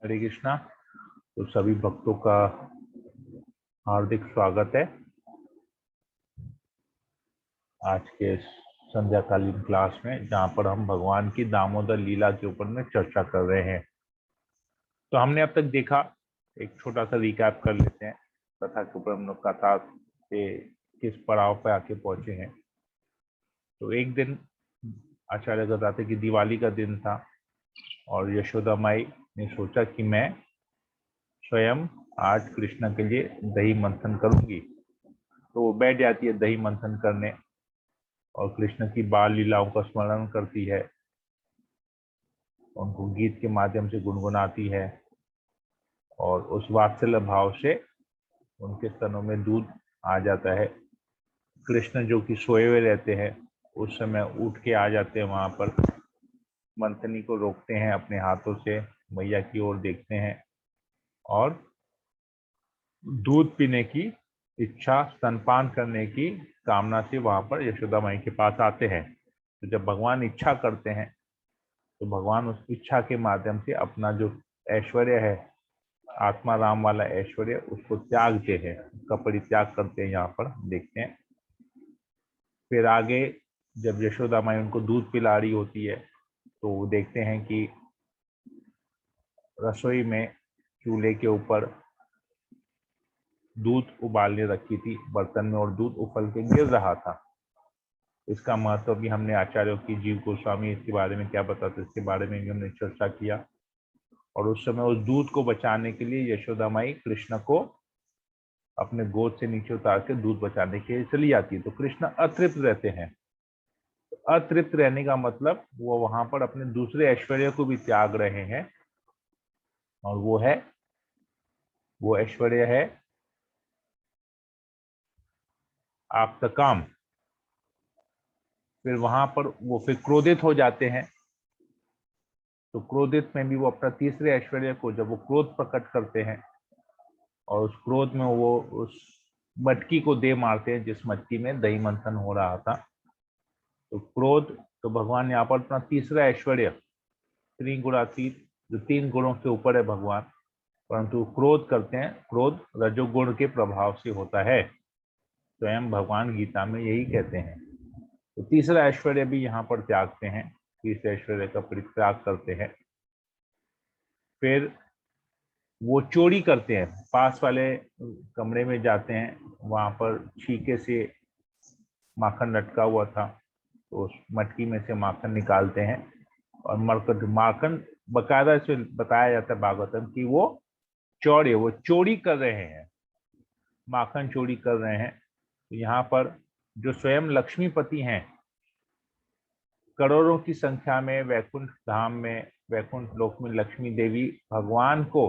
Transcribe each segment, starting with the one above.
हरे कृष्णा। तो सभी भक्तों का हार्दिक स्वागत है आज के संध्याकालीन क्लास में, जहां पर हम भगवान की दामोदर लीला के ऊपर में चर्चा कर रहे हैं। तो हमने अब तक देखा, एक छोटा सा रिकैप कर लेते हैं कथा के ऊपर। हम लोग कथा से किस पड़ाव पर आके पहुंचे हैं। तो एक दिन आचार्य बताते कि दिवाली का दिन था और यशोदा माई ने सोचा कि मैं स्वयं आज कृष्ण के लिए दही मंथन करूंगी। तो वो बैठ जाती है दही मंथन करने और कृष्ण की बाल लीलाओं का स्मरण करती है, उनको गीत के माध्यम से गुनगुनाती है और उस वात्सल्य भाव से उनके स्तनों में दूध आ जाता है। कृष्ण जो कि सोए हुए रहते हैं उस समय उठ के आ जाते हैं, वहां पर मंथनी को रोकते हैं अपने हाथों से, मैया की ओर देखते हैं और दूध पीने की इच्छा, स्तनपान करने की कामना से वहां पर यशोदा माई के पास आते हैं। तो जब भगवान इच्छा करते हैं तो भगवान उस इच्छा के माध्यम से अपना जो ऐश्वर्य है, आत्मा राम वाला ऐश्वर्य, उसको त्यागते हैं, उसका परित्याग करते हैं, यहाँ पर देखते हैं। फिर आगे जब यशोदा माई उनको दूध पिला रही होती है तो वो देखते हैं कि रसोई में चूल्हे के ऊपर दूध उबालने रखी थी बर्तन में और दूध उफल के गिर रहा था। इसका महत्व भी हमने आचार्यों की, जीव गोस्वामी इसके बारे में क्या बताते, इसके बारे में भी हमने चर्चा किया। और उस समय उस दूध को बचाने के लिए यशोदा माई कृष्ण को अपने गोद से नीचे उतार के दूध बचाने के लिए चली जाती है। तो कृष्ण अतृप्त रहते हैं। तो अतृप्त रहने का मतलब वो वहां पर अपने दूसरे ऐश्वर्य को भी त्याग रहे हैं, और वो ऐश्वर्य है आपका काम। फिर वहां पर वो फिर क्रोधित हो जाते हैं। तो क्रोधित में भी वो अपना तीसरे ऐश्वर्य को, जब वो क्रोध प्रकट करते हैं और उस क्रोध में वो उस मटकी को दे मारते हैं जिस मटकी में दही मंथन हो रहा था। तो क्रोध, तो भगवान यहाँ पर अपना तीसरा ऐश्वर्य, त्रिगुणातीत, जो 3 गुणों के ऊपर है भगवान, परंतु क्रोध करते हैं। क्रोध रजोगुण के प्रभाव से होता है, स्वयं भगवान गीता में यही कहते हैं। तो तीसरा ऐश्वर्य भी यहाँ पर त्यागते हैं, तीसरे ऐश्वर्य का परित्याग करते हैं। फिर वो चोरी करते हैं, पास वाले कमरे में जाते हैं, वहां पर छीके से माखन लटका हुआ था, तो उस मटकी में से माखन निकालते हैं और मरकट माखन, बकायदा इसमें बताया जाता है भागवतम कि वो चोरी कर रहे हैं, माखन चोरी कर रहे हैं। तो यहाँ पर जो स्वयं लक्ष्मीपति हैं, करोड़ों की संख्या में वैकुंठ धाम में, वैकुंठ लोक में लक्ष्मी देवी भगवान को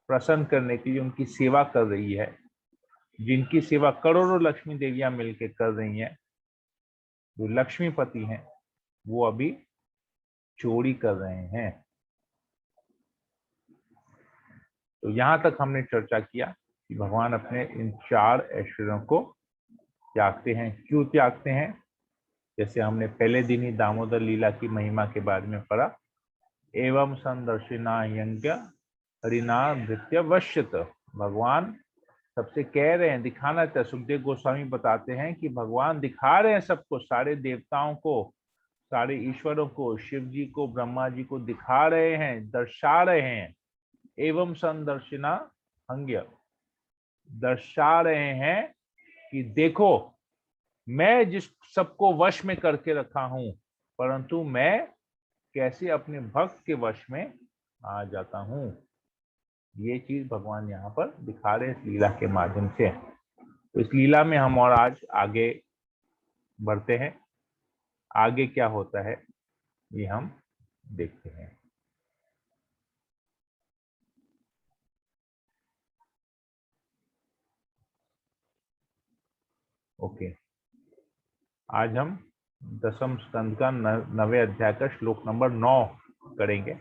प्रसन्न करने के लिए उनकी सेवा कर रही है, जिनकी सेवा करोड़ों लक्ष्मी देवियां मिलकर कर रही हैं, जो लक्ष्मीपति हैं, वो अभी चोरी कर रहे हैं। तो यहां तक हमने चर्चा किया कि भगवान अपने इन 4 ऐश्वर्यों को त्यागते हैं। क्यों त्यागते हैं? जैसे हमने पहले दिन ही दामोदर लीला की महिमा के बारे में पढ़ा, एवं संदर्शिना यज्ञ हरिना भृत्य वश्यत। भगवान सबसे कह रहे हैं, दिखाना चाहते, सुखदेव गोस्वामी बताते हैं कि भगवान दिखा रहे हैं सबको, सारे देवताओं को, सारे ईश्वरों को, शिव जी को, ब्रह्मा जी को दिखा रहे हैं, दर्शा रहे हैं। एवं संदर्शिना हंग्य, दर्शा रहे हैं कि देखो, मैं जिस सबको वश में करके रखा हूं, परंतु मैं कैसे अपने भक्त के वश में आ जाता हूं। ये चीज भगवान यहाँ पर दिखा रहे हैं इस लीला के माध्यम से। तो इस लीला में हम और आज आगे बढ़ते हैं। आगे क्या होता है ये हम देखते हैं। ओके, आज हम 10वें स्कंद का 9वें अध्याय का श्लोक नंबर 9 करेंगे।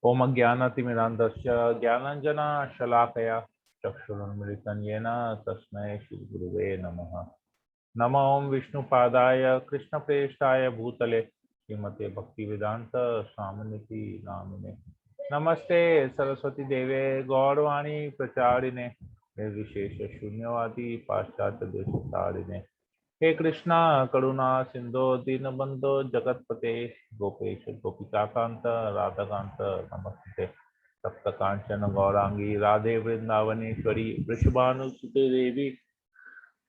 ओम ज्ञानतिमिरान्धस्य ज्ञानांजना शलाकया चक्षुरुन्मिलितं येन तस्मै श्रीगुरुवे नमः। नमो ओम विष्णुपादाय कृष्णप्रेष्ठाय भूतले श्रीमते भक्ति वेदांत स्वामिनिति नामिने। नमस्ते सरस्वती देवे गौरवाणी प्रचारिणे निर्विशेष शून्यवादी पाश्चात्य देश तारिणे। हे कृष्णा करुणा सिंधु दीनबंधो जगतपते गोपेश गोपिकांत राधाकांत नमस्ते। सप्त कांचन गौरांगी राधे वृंदावनेश्वरी वृषभानुसुते देवी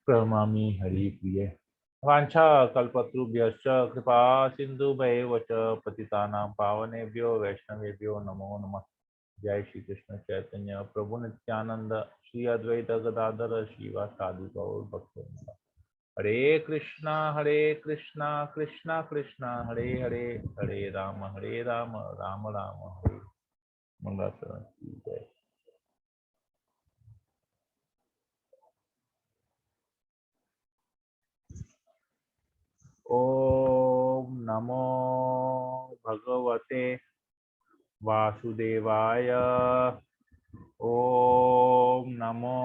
प्रणमामि हरि प्रिये। वांछा कल्पतरुभ्यश्च कृपा सिन्धुभैव च पतितानां पावनेभ्यो वैष्णवेभ्यो नमो नमः। जय श्री कृष्ण चैतन्य प्रभु नित्यानंद श्री अद्वैत गदाधर श्रीवासादि गौर भक्तवृंद। हरे कृष्णा कृष्णा कृष्णा हरे हरे, हरे राम राम राम हरे। मंगलाचरण की जय। ओम नमो भगवते वासुदेवाय। ओम नमो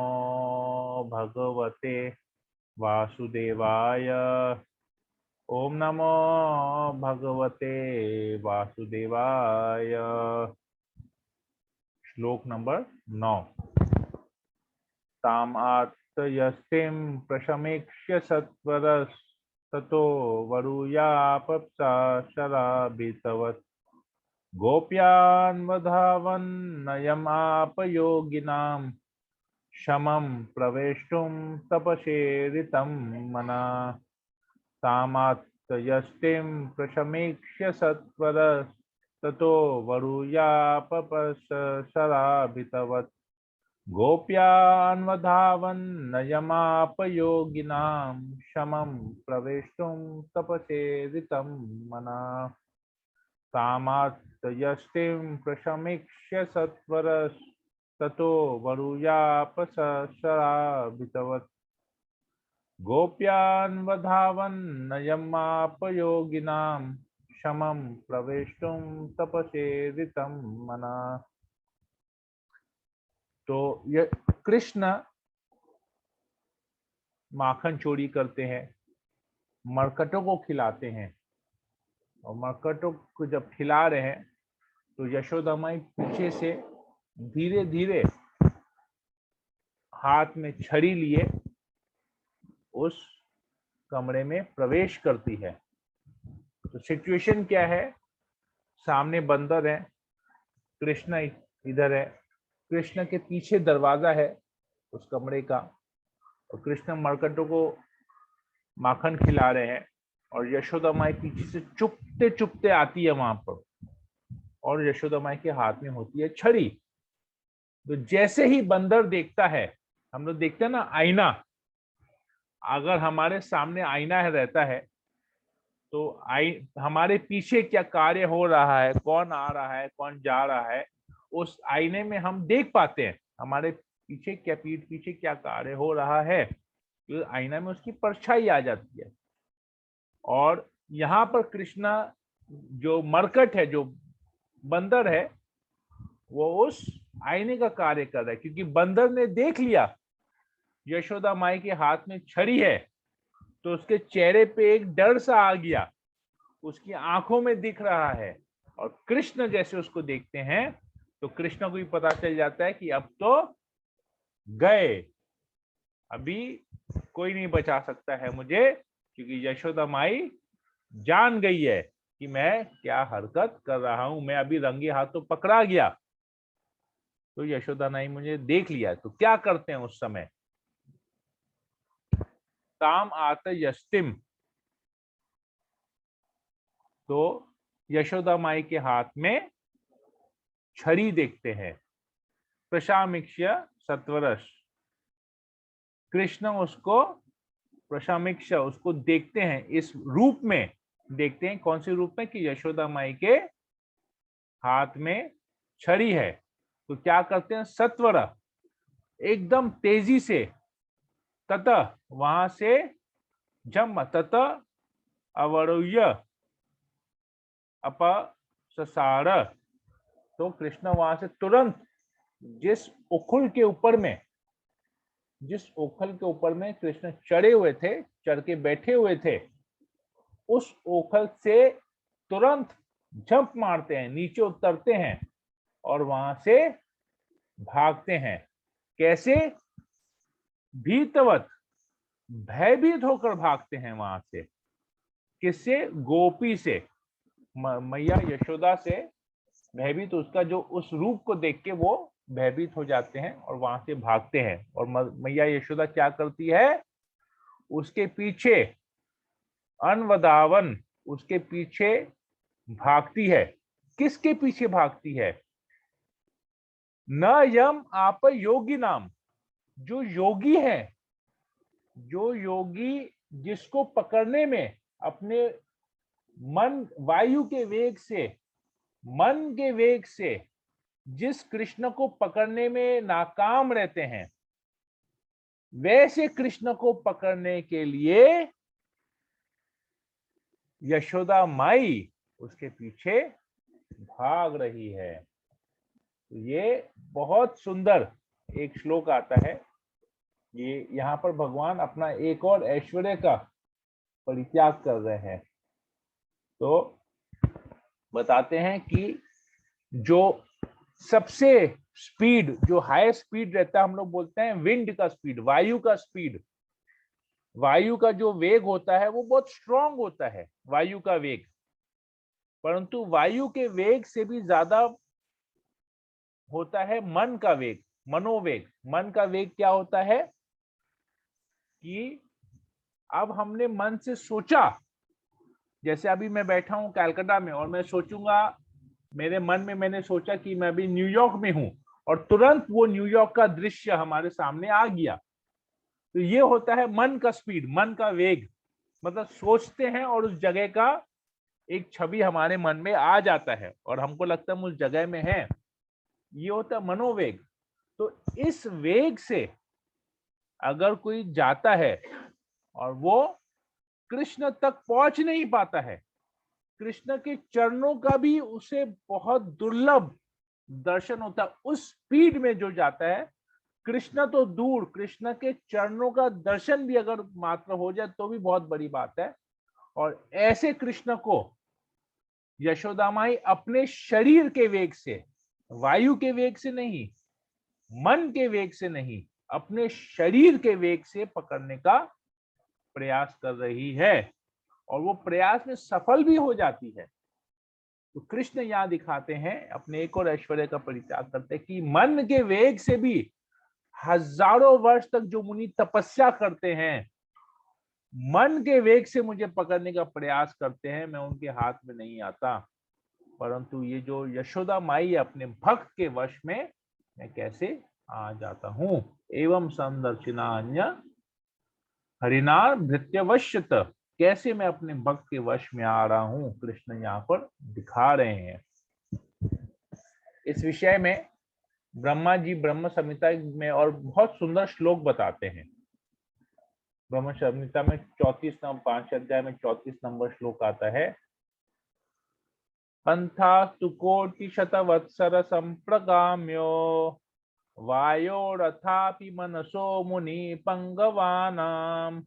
भगवते वासुदेवाय। ओम नमो भगवते वासुदेवाय। श्लोक नंबर 9। ताम आत्तयस्तिं प्रशमीक्ष्य सत्वरस् ततो वरुयापप्सा शराभितवत् गोप्यान्वधावन्नयमापयोगिनां शमं प्रवेष्टुं तपसेरितं मना। तामात्तयस्तिं प्रशमीक्ष्य सत्वरस् ततो वरुयापप्सा शराभितवत् गोप्यान्वधावन्नयमापयोगिनां शमं प्रवेष्टुं तपसेरितं मना। तामात्तयस्तिं प्रशमीक्ष्य सत्वरस् ततो वरुयापसशराभितवत् गोप्यान्वधावन्नयमापयोगिनां शमं प्रवेष्टुं तपसेरितं मना। तो ये कृष्ण माखन चोरी करते हैं, मरकटों को खिलाते हैं, और मरकटों को जब खिला रहे हैं तो यशोदा माई पीछे से धीरे धीरे हाथ में छड़ी लिए उस कमरे में प्रवेश करती है। तो सिचुएशन क्या है? सामने बंदर है, कृष्ण इधर है, कृष्ण के पीछे दरवाजा है उस कमरे का, और कृष्ण मरकटों को माखन खिला रहे हैं, और यशोदा माई पीछे से चुपते चुपते आती है वहां पर, और यशोदा माई के हाथ में होती है छड़ी। तो जैसे ही बंदर देखता है, हम लोग देखते हैं ना आईना, अगर हमारे सामने आईना है रहता है तो हमारे पीछे क्या कार्य हो रहा है, कौन आ रहा है कौन जा रहा है, उस आईने में हम देख पाते हैं हमारे पीछे क्या, पीठ पीछे क्या कार्य हो रहा है, तो आईना में उसकी परछाई आ जाती है। और यहाँ पर कृष्णा जो मरकट है, जो बंदर है, वो उस आईने का कार्य कर रहा है, क्योंकि बंदर ने देख लिया यशोदा माई के हाथ में छड़ी है, तो उसके चेहरे पे एक डर सा आ गया, उसकी आंखों में दिख रहा है। और कृष्ण जैसे उसको देखते हैं तो कृष्ण को भी पता चल जाता है कि अब तो गए, अभी कोई नहीं बचा सकता है मुझे, क्योंकि यशोदा माई जान गई है कि मैं क्या हरकत कर रहा हूं, मैं अभी रंगे हाथ तो पकड़ा गया, तो यशोदा माई मुझे देख लिया। तो क्या करते हैं उस समय? ताम आत्तयस्तिम, तो यशोदा माई के हाथ में छड़ी देखते हैं। प्रशामिक्ष्य सत्वरस, कृष्ण उसको प्रशामिक्ष्य उसको देखते हैं, इस रूप में देखते हैं। कौन से रूप में? कि यशोदा माई के हाथ में छड़ी है। तो क्या करते हैं? सत्वर, एकदम तेजी से, ततः वहां से जम, ततः अवरुह्य अपससार, तो कृष्ण वहां से तुरंत जिस उखल के ऊपर में, जिस ओखल के ऊपर में कृष्ण चढ़े हुए थे, चढ़ के बैठे हुए थे, उस ओखल से तुरंत जंप मारते हैं, नीचे उतरते हैं और वहां से भागते हैं। कैसे? भीतवत, भयभीत होकर भागते हैं वहां से। किससे? गोपी से, मैया यशोदा से भयभीत, उसका जो उस रूप को देख के वो भयभीत हो जाते हैं और वहां से भागते हैं। और मैया यशोदा क्या करती है? उसके पीछे अनवदावन, उसके पीछे भागती है। किसके पीछे भागती है? न यम आप योगी नाम, जो योगी है, जो योगी जिसको पकड़ने में अपने मन, वायु के वेग से, मन के वेग से जिस कृष्ण को पकड़ने में नाकाम रहते हैं, वैसे कृष्ण को पकड़ने के लिए यशोदा माई उसके पीछे भाग रही है। तो ये बहुत सुंदर एक श्लोक आता है। ये यहाँ पर भगवान अपना एक और ऐश्वर्य का परित्याग कर रहे हैं। तो बताते हैं कि जो सबसे स्पीड, जो हाई स्पीड रहता है, हम लोग बोलते हैं विंड का स्पीड, वायु का स्पीड, वायु का जो वेग होता है वो बहुत स्ट्रांग होता है, वायु का वेग। परंतु वायु के वेग से भी ज्यादा होता है मन का वेग, मनोवेग। मन का वेग क्या होता है कि अब हमने मन से सोचा, जैसे अभी मैं बैठा हूं कलकत्ता में और मैं सोचूंगा, मेरे मन में मैंने सोचा कि मैं अभी न्यूयॉर्क में हूं और तुरंत वो न्यूयॉर्क का दृश्य हमारे सामने आ गया। तो ये होता है मन का स्पीड, मन का वेग। मतलब सोचते हैं और उस जगह का एक छवि हमारे मन में आ जाता है और हमको लगता है हम उस जगह में हैं। ये होता है मनोवेग। तो इस वेग से अगर कोई जाता है और वो कृष्ण तक पहुंच नहीं पाता है, कृष्ण के चरणों का भी उसे बहुत दुर्लभ दर्शन होता है, उस स्पीड में जो जाता है, कृष्ण तो दूर, कृष्ण के चरणों का दर्शन भी अगर मात्र हो जाए तो भी बहुत बड़ी बात है। और ऐसे कृष्ण को यशोदा माई अपने शरीर के वेग से, वायु के वेग से नहीं, मन के वेग से नहीं, अपने शरीर के वेग से पकड़ने का प्रयास कर रही है और वो प्रयास में सफल भी हो जाती है। तो कृष्ण यहाँ दिखाते हैं, अपने एक और ऐश्वर्य का परित्याग करते हैं कि मन के वेग से भी हजारों वर्ष तक जो मुनि तपस्या करते हैं, मन के वेग से मुझे पकड़ने का प्रयास करते हैं, मैं उनके हाथ में नहीं आता। परंतु ये जो यशोदा माई अपने भक्त के वश में मैं कैसे आ जाता हूं। एवं संदर्शिनान्य हरिनार भृत्यवश्यत, कैसे मैं अपने भक्त के वश में आ रहा हूं, कृष्ण यहाँ पर दिखा रहे हैं। इस विषय में ब्रह्मा जी ब्रह्म संहिता में और बहुत सुंदर श्लोक बताते हैं। ब्रह्म संहिता में 34 नंबर 5 अध्याय में 34 नंबर श्लोक आता है। पंथास्तु कोटि शतवत्सर संप्रगाम्यो वायोरथापि मनसो मुनि पंगवानाम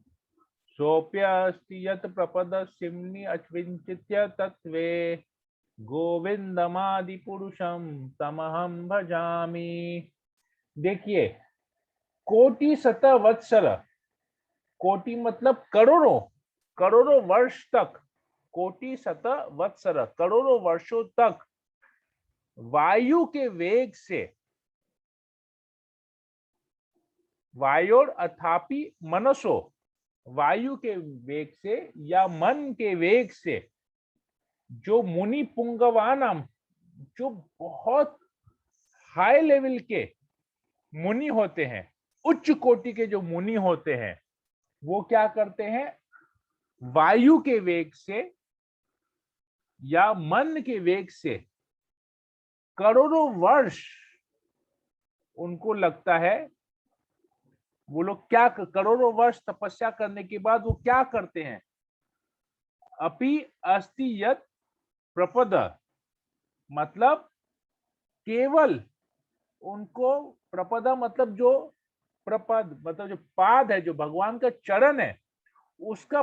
सोप्यस्ति यत् प्रपदस्यम्नि अच्विंचित्य तत्वे गोविंदमादि पुरुषम तमहम भजामि। देखिए, कोटि शत वत्सर, कोटि मतलब करोड़ों, करोड़ों वर्ष तक, कोटि शत वत्सर, करोड़ों वर्षों तक वायु के वेग से, वायोर अथापि मनसो, वायु के वेग से या मन के वेग से जो मुनि पुंगवानम, जो बहुत हाई लेवल के मुनि होते हैं, उच्च कोटि के जो मुनि होते हैं, वो क्या करते हैं, वायु के वेग से या मन के वेग से करोड़ों वर्ष उनको लगता है। वो लोग क्या, करोड़ों वर्ष तपस्या करने के बाद वो क्या करते हैं, अपि अस्ति यत् प्रपद, मतलब केवल उनको, प्रपदा मतलब जो प्रपद मतलब जो पाद है, जो भगवान का चरण है, उसका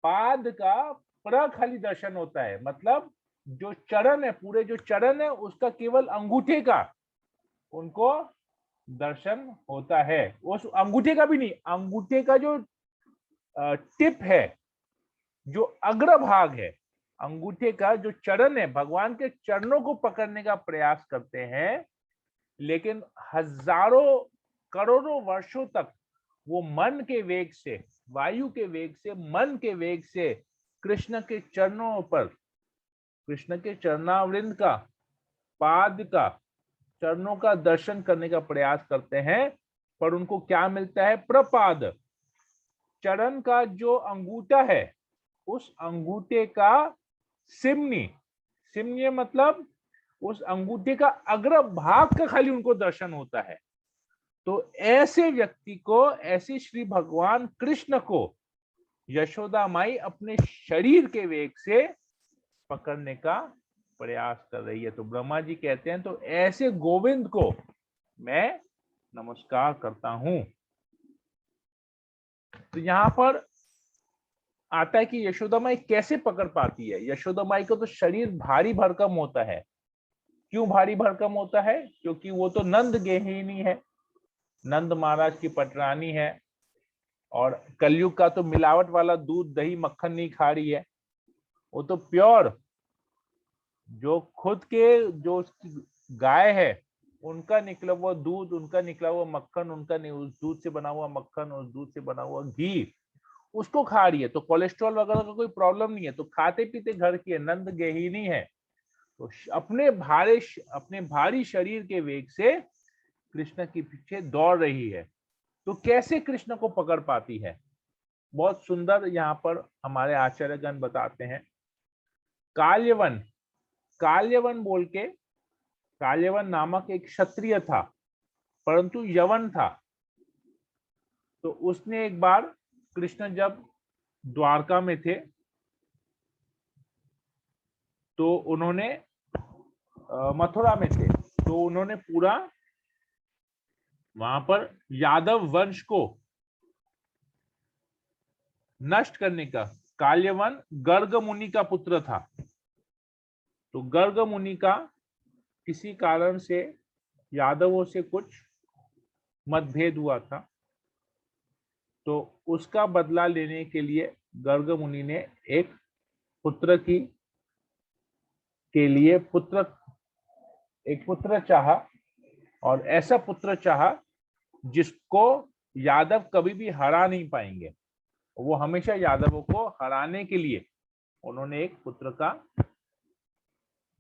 पाद का खाली दर्शन होता है, मतलब जो चरण है, पूरे जो चरण है उसका केवल अंगूठे का उनको दर्शन होता है। उस अंगूठे का भी नहीं, अंगूठे का जो टिप है, जो अग्रभाग है, अंगूठे का जो चरण है, भगवान के चरणों को पकड़ने का प्रयास करते हैं, लेकिन हजारों करोड़ों वर्षों तक वो मन के वेग से, वायु के वेग से, मन के वेग से कृष्ण के चरणों पर, कृष्ण के चरणावृंद का, पाद का, चरणों का दर्शन करने का प्रयास करते हैं, पर उनको क्या मिलता है? प्रपाद। चरण का जो अंगूठा है, उस अंगूठे का सिमनी, सिमनी मतलब उस अंगूठे का अग्र भाग का खाली उनको दर्शन होता है। तो ऐसे व्यक्ति को, ऐसे श्री भगवान कृष्ण को यशोदा माई अपने शरीर के वेग से पकड़ने का प्रयास कर रही है। तो ब्रह्मा जी कहते हैं, तो ऐसे गोविंद को मैं नमस्कार करता हूं। तो यहां पर आता है कि यशोदा माई कैसे पकड़ पाती है। यशोदा माई को तो शरीर भारी भरकम होता है। क्यों भारी भरकम होता है? क्योंकि वो तो नंद गेहिनी है, नंद महाराज की पटरानी है, और कलयुग का तो मिलावट वाला दूध दही मक्खन नहीं खा रही है। वो तो प्योर, जो खुद के, जो गाय है उनका निकला हुआ दूध, उनका निकला हुआ मक्खन, उस दूध से बना हुआ मक्खन, उस दूध से बना हुआ घी, उसको खा रही है। तो कोलेस्ट्रॉल वगैरह का कोई प्रॉब्लम नहीं है। तो खाते पीते घर की है, नंद गेहिनी है। तो अपने भारी शरीर के वेग से कृष्ण के पीछे दौड़ रही है। तो कैसे कृष्ण को पकड़ पाती है? बहुत सुंदर यहाँ पर हमारे आचार्यगण बताते हैं। काल्यवन, काल्यवन बोल के, काल्यवन नामक एक क्षत्रिय था, परंतु यवन था। तो उसने एक बार, कृष्ण जब द्वारका में थे, तो उन्होंने मथुरा में थे, तो उन्होंने पूरा वहां पर यादव वंश को नष्ट करने का, काल्यवन गर्ग मुनि का पुत्र था। तो गर्ग मुनि का किसी कारण से यादवों से कुछ मतभेद हुआ था। तो उसका बदला लेने के लिए गर्ग मुनि ने एक पुत्र के लिए एक पुत्र चाहा, और ऐसा पुत्र चाहा जिसको यादव कभी भी हरा नहीं पाएंगे। वो हमेशा यादवों को हराने के लिए उन्होंने एक पुत्र का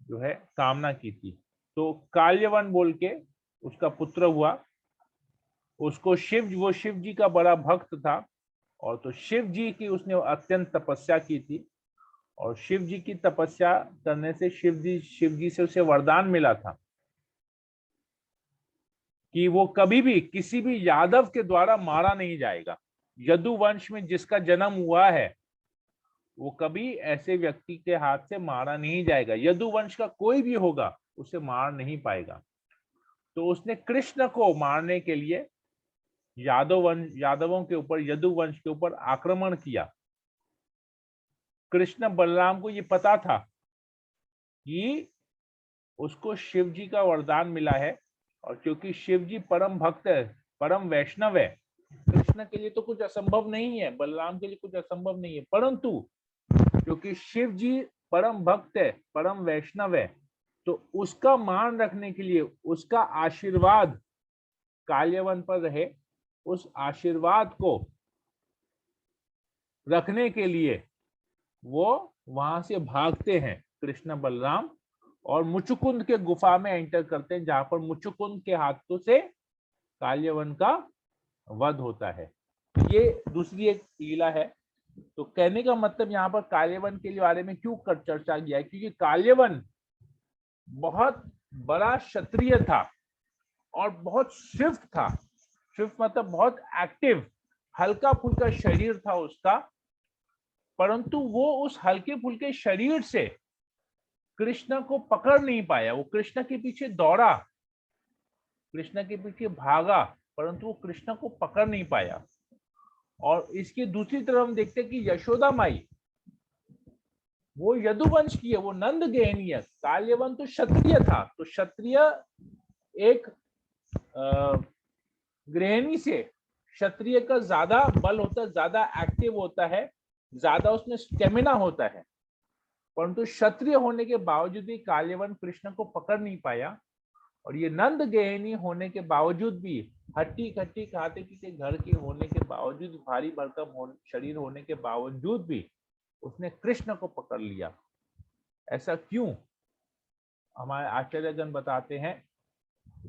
जो है कामना की थी। तो काल्यवन बोल के उसका पुत्र हुआ। उसको वो शिव जी का बड़ा भक्त था, और तो शिव जी की उसने अत्यंत तपस्या की थी, और शिव जी की तपस्या करने से शिव जी से उसे वरदान मिला था कि वो कभी भी किसी भी यादव के द्वारा मारा नहीं जाएगा। यदु वंश में जिसका जन्म हुआ है, वो कभी ऐसे व्यक्ति के हाथ से मारा नहीं जाएगा। यदु वंश का कोई भी होगा, उसे मार नहीं पाएगा। तो उसने कृष्ण को मारने के लिए यादवों के ऊपर, यदु वंश के ऊपर आक्रमण किया। कृष्ण बलराम को ये पता था कि उसको शिव जी का वरदान मिला है, और क्योंकि शिव जी परम भक्त है, परम वैष्णव है, कृष्ण के लिए तो कुछ असंभव नहीं है, बलराम के लिए कुछ असंभव नहीं है। परंतु क्योंकि शिव जी परम भक्त है, परम वैष्णव है, तो उसका मान रखने के लिए, उसका आशीर्वाद काल्यवन पर रहे, उस आशीर्वाद को रखने के लिए वो वहां से भागते हैं कृष्ण बलराम, और मुचुकुंद के गुफा में एंटर करते हैं, जहां पर मुचुकुंद के हाथों से काल्यवन का वध होता है। ये दूसरी एक लीला है। तो कहने का मतलब यहाँ पर काल्यवन के बारे में क्यों कर चर्चा किया है, क्योंकि काल्यवन बहुत बड़ा क्षत्रिय था और बहुत स्विफ्ट था। स्विफ्ट मतलब बहुत एक्टिव, हल्का फुल्का शरीर था उसका, परंतु वो उस हल्के फुल्के शरीर से कृष्ण को पकड़ नहीं पाया। वो कृष्ण के पीछे दौड़ा, कृष्ण के पीछे भागा, परंतु वो कृष्ण को पकड़ नहीं पाया। और इसकी दूसरी तरफ हम देखते हैं कि यशोदा माई वो यदुवंश की है, वो नंद गेहनी है। काल्यवन तो क्षत्रिय था, तो क्षत्रिय एक गृहिणी से क्षत्रिय का ज्यादा बल होता है, ज्यादा एक्टिव होता है, ज्यादा उसमें स्टेमिना होता है। परंतु क्षत्रिय होने के बावजूद भी काल्यवन कृष्ण को पकड़ नहीं पाया, और ये नंद गेहनी होने के बावजूद भी, हट्टी कट्टी खाते पीते घर के होने के बावजूद, भारी भरकम शरीर होने के बावजूद भी उसने कृष्ण को पकड़ लिया। ऐसा क्यों? हमारे आचार्यगण बताते हैं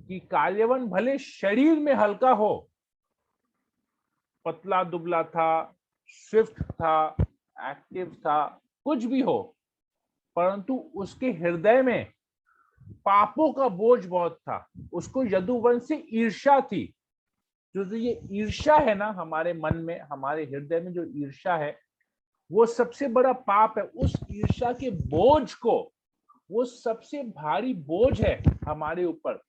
कि काल्यवन भले शरीर में हल्का हो, पतला दुबला था, स्विफ्ट था, एक्टिव था, कुछ भी हो, परंतु उसके हृदय में पापों का बोझ बहुत था। उसको यदुवंश से ईर्ष्या थी। जो ये ईर्ष्या है ना हमारे मन में, हमारे हृदय में जो ईर्ष्या है, वो सबसे बड़ा पाप है। उस ईर्ष्या के बोझ को, वो सबसे भारी बोझ है हमारे ऊपर।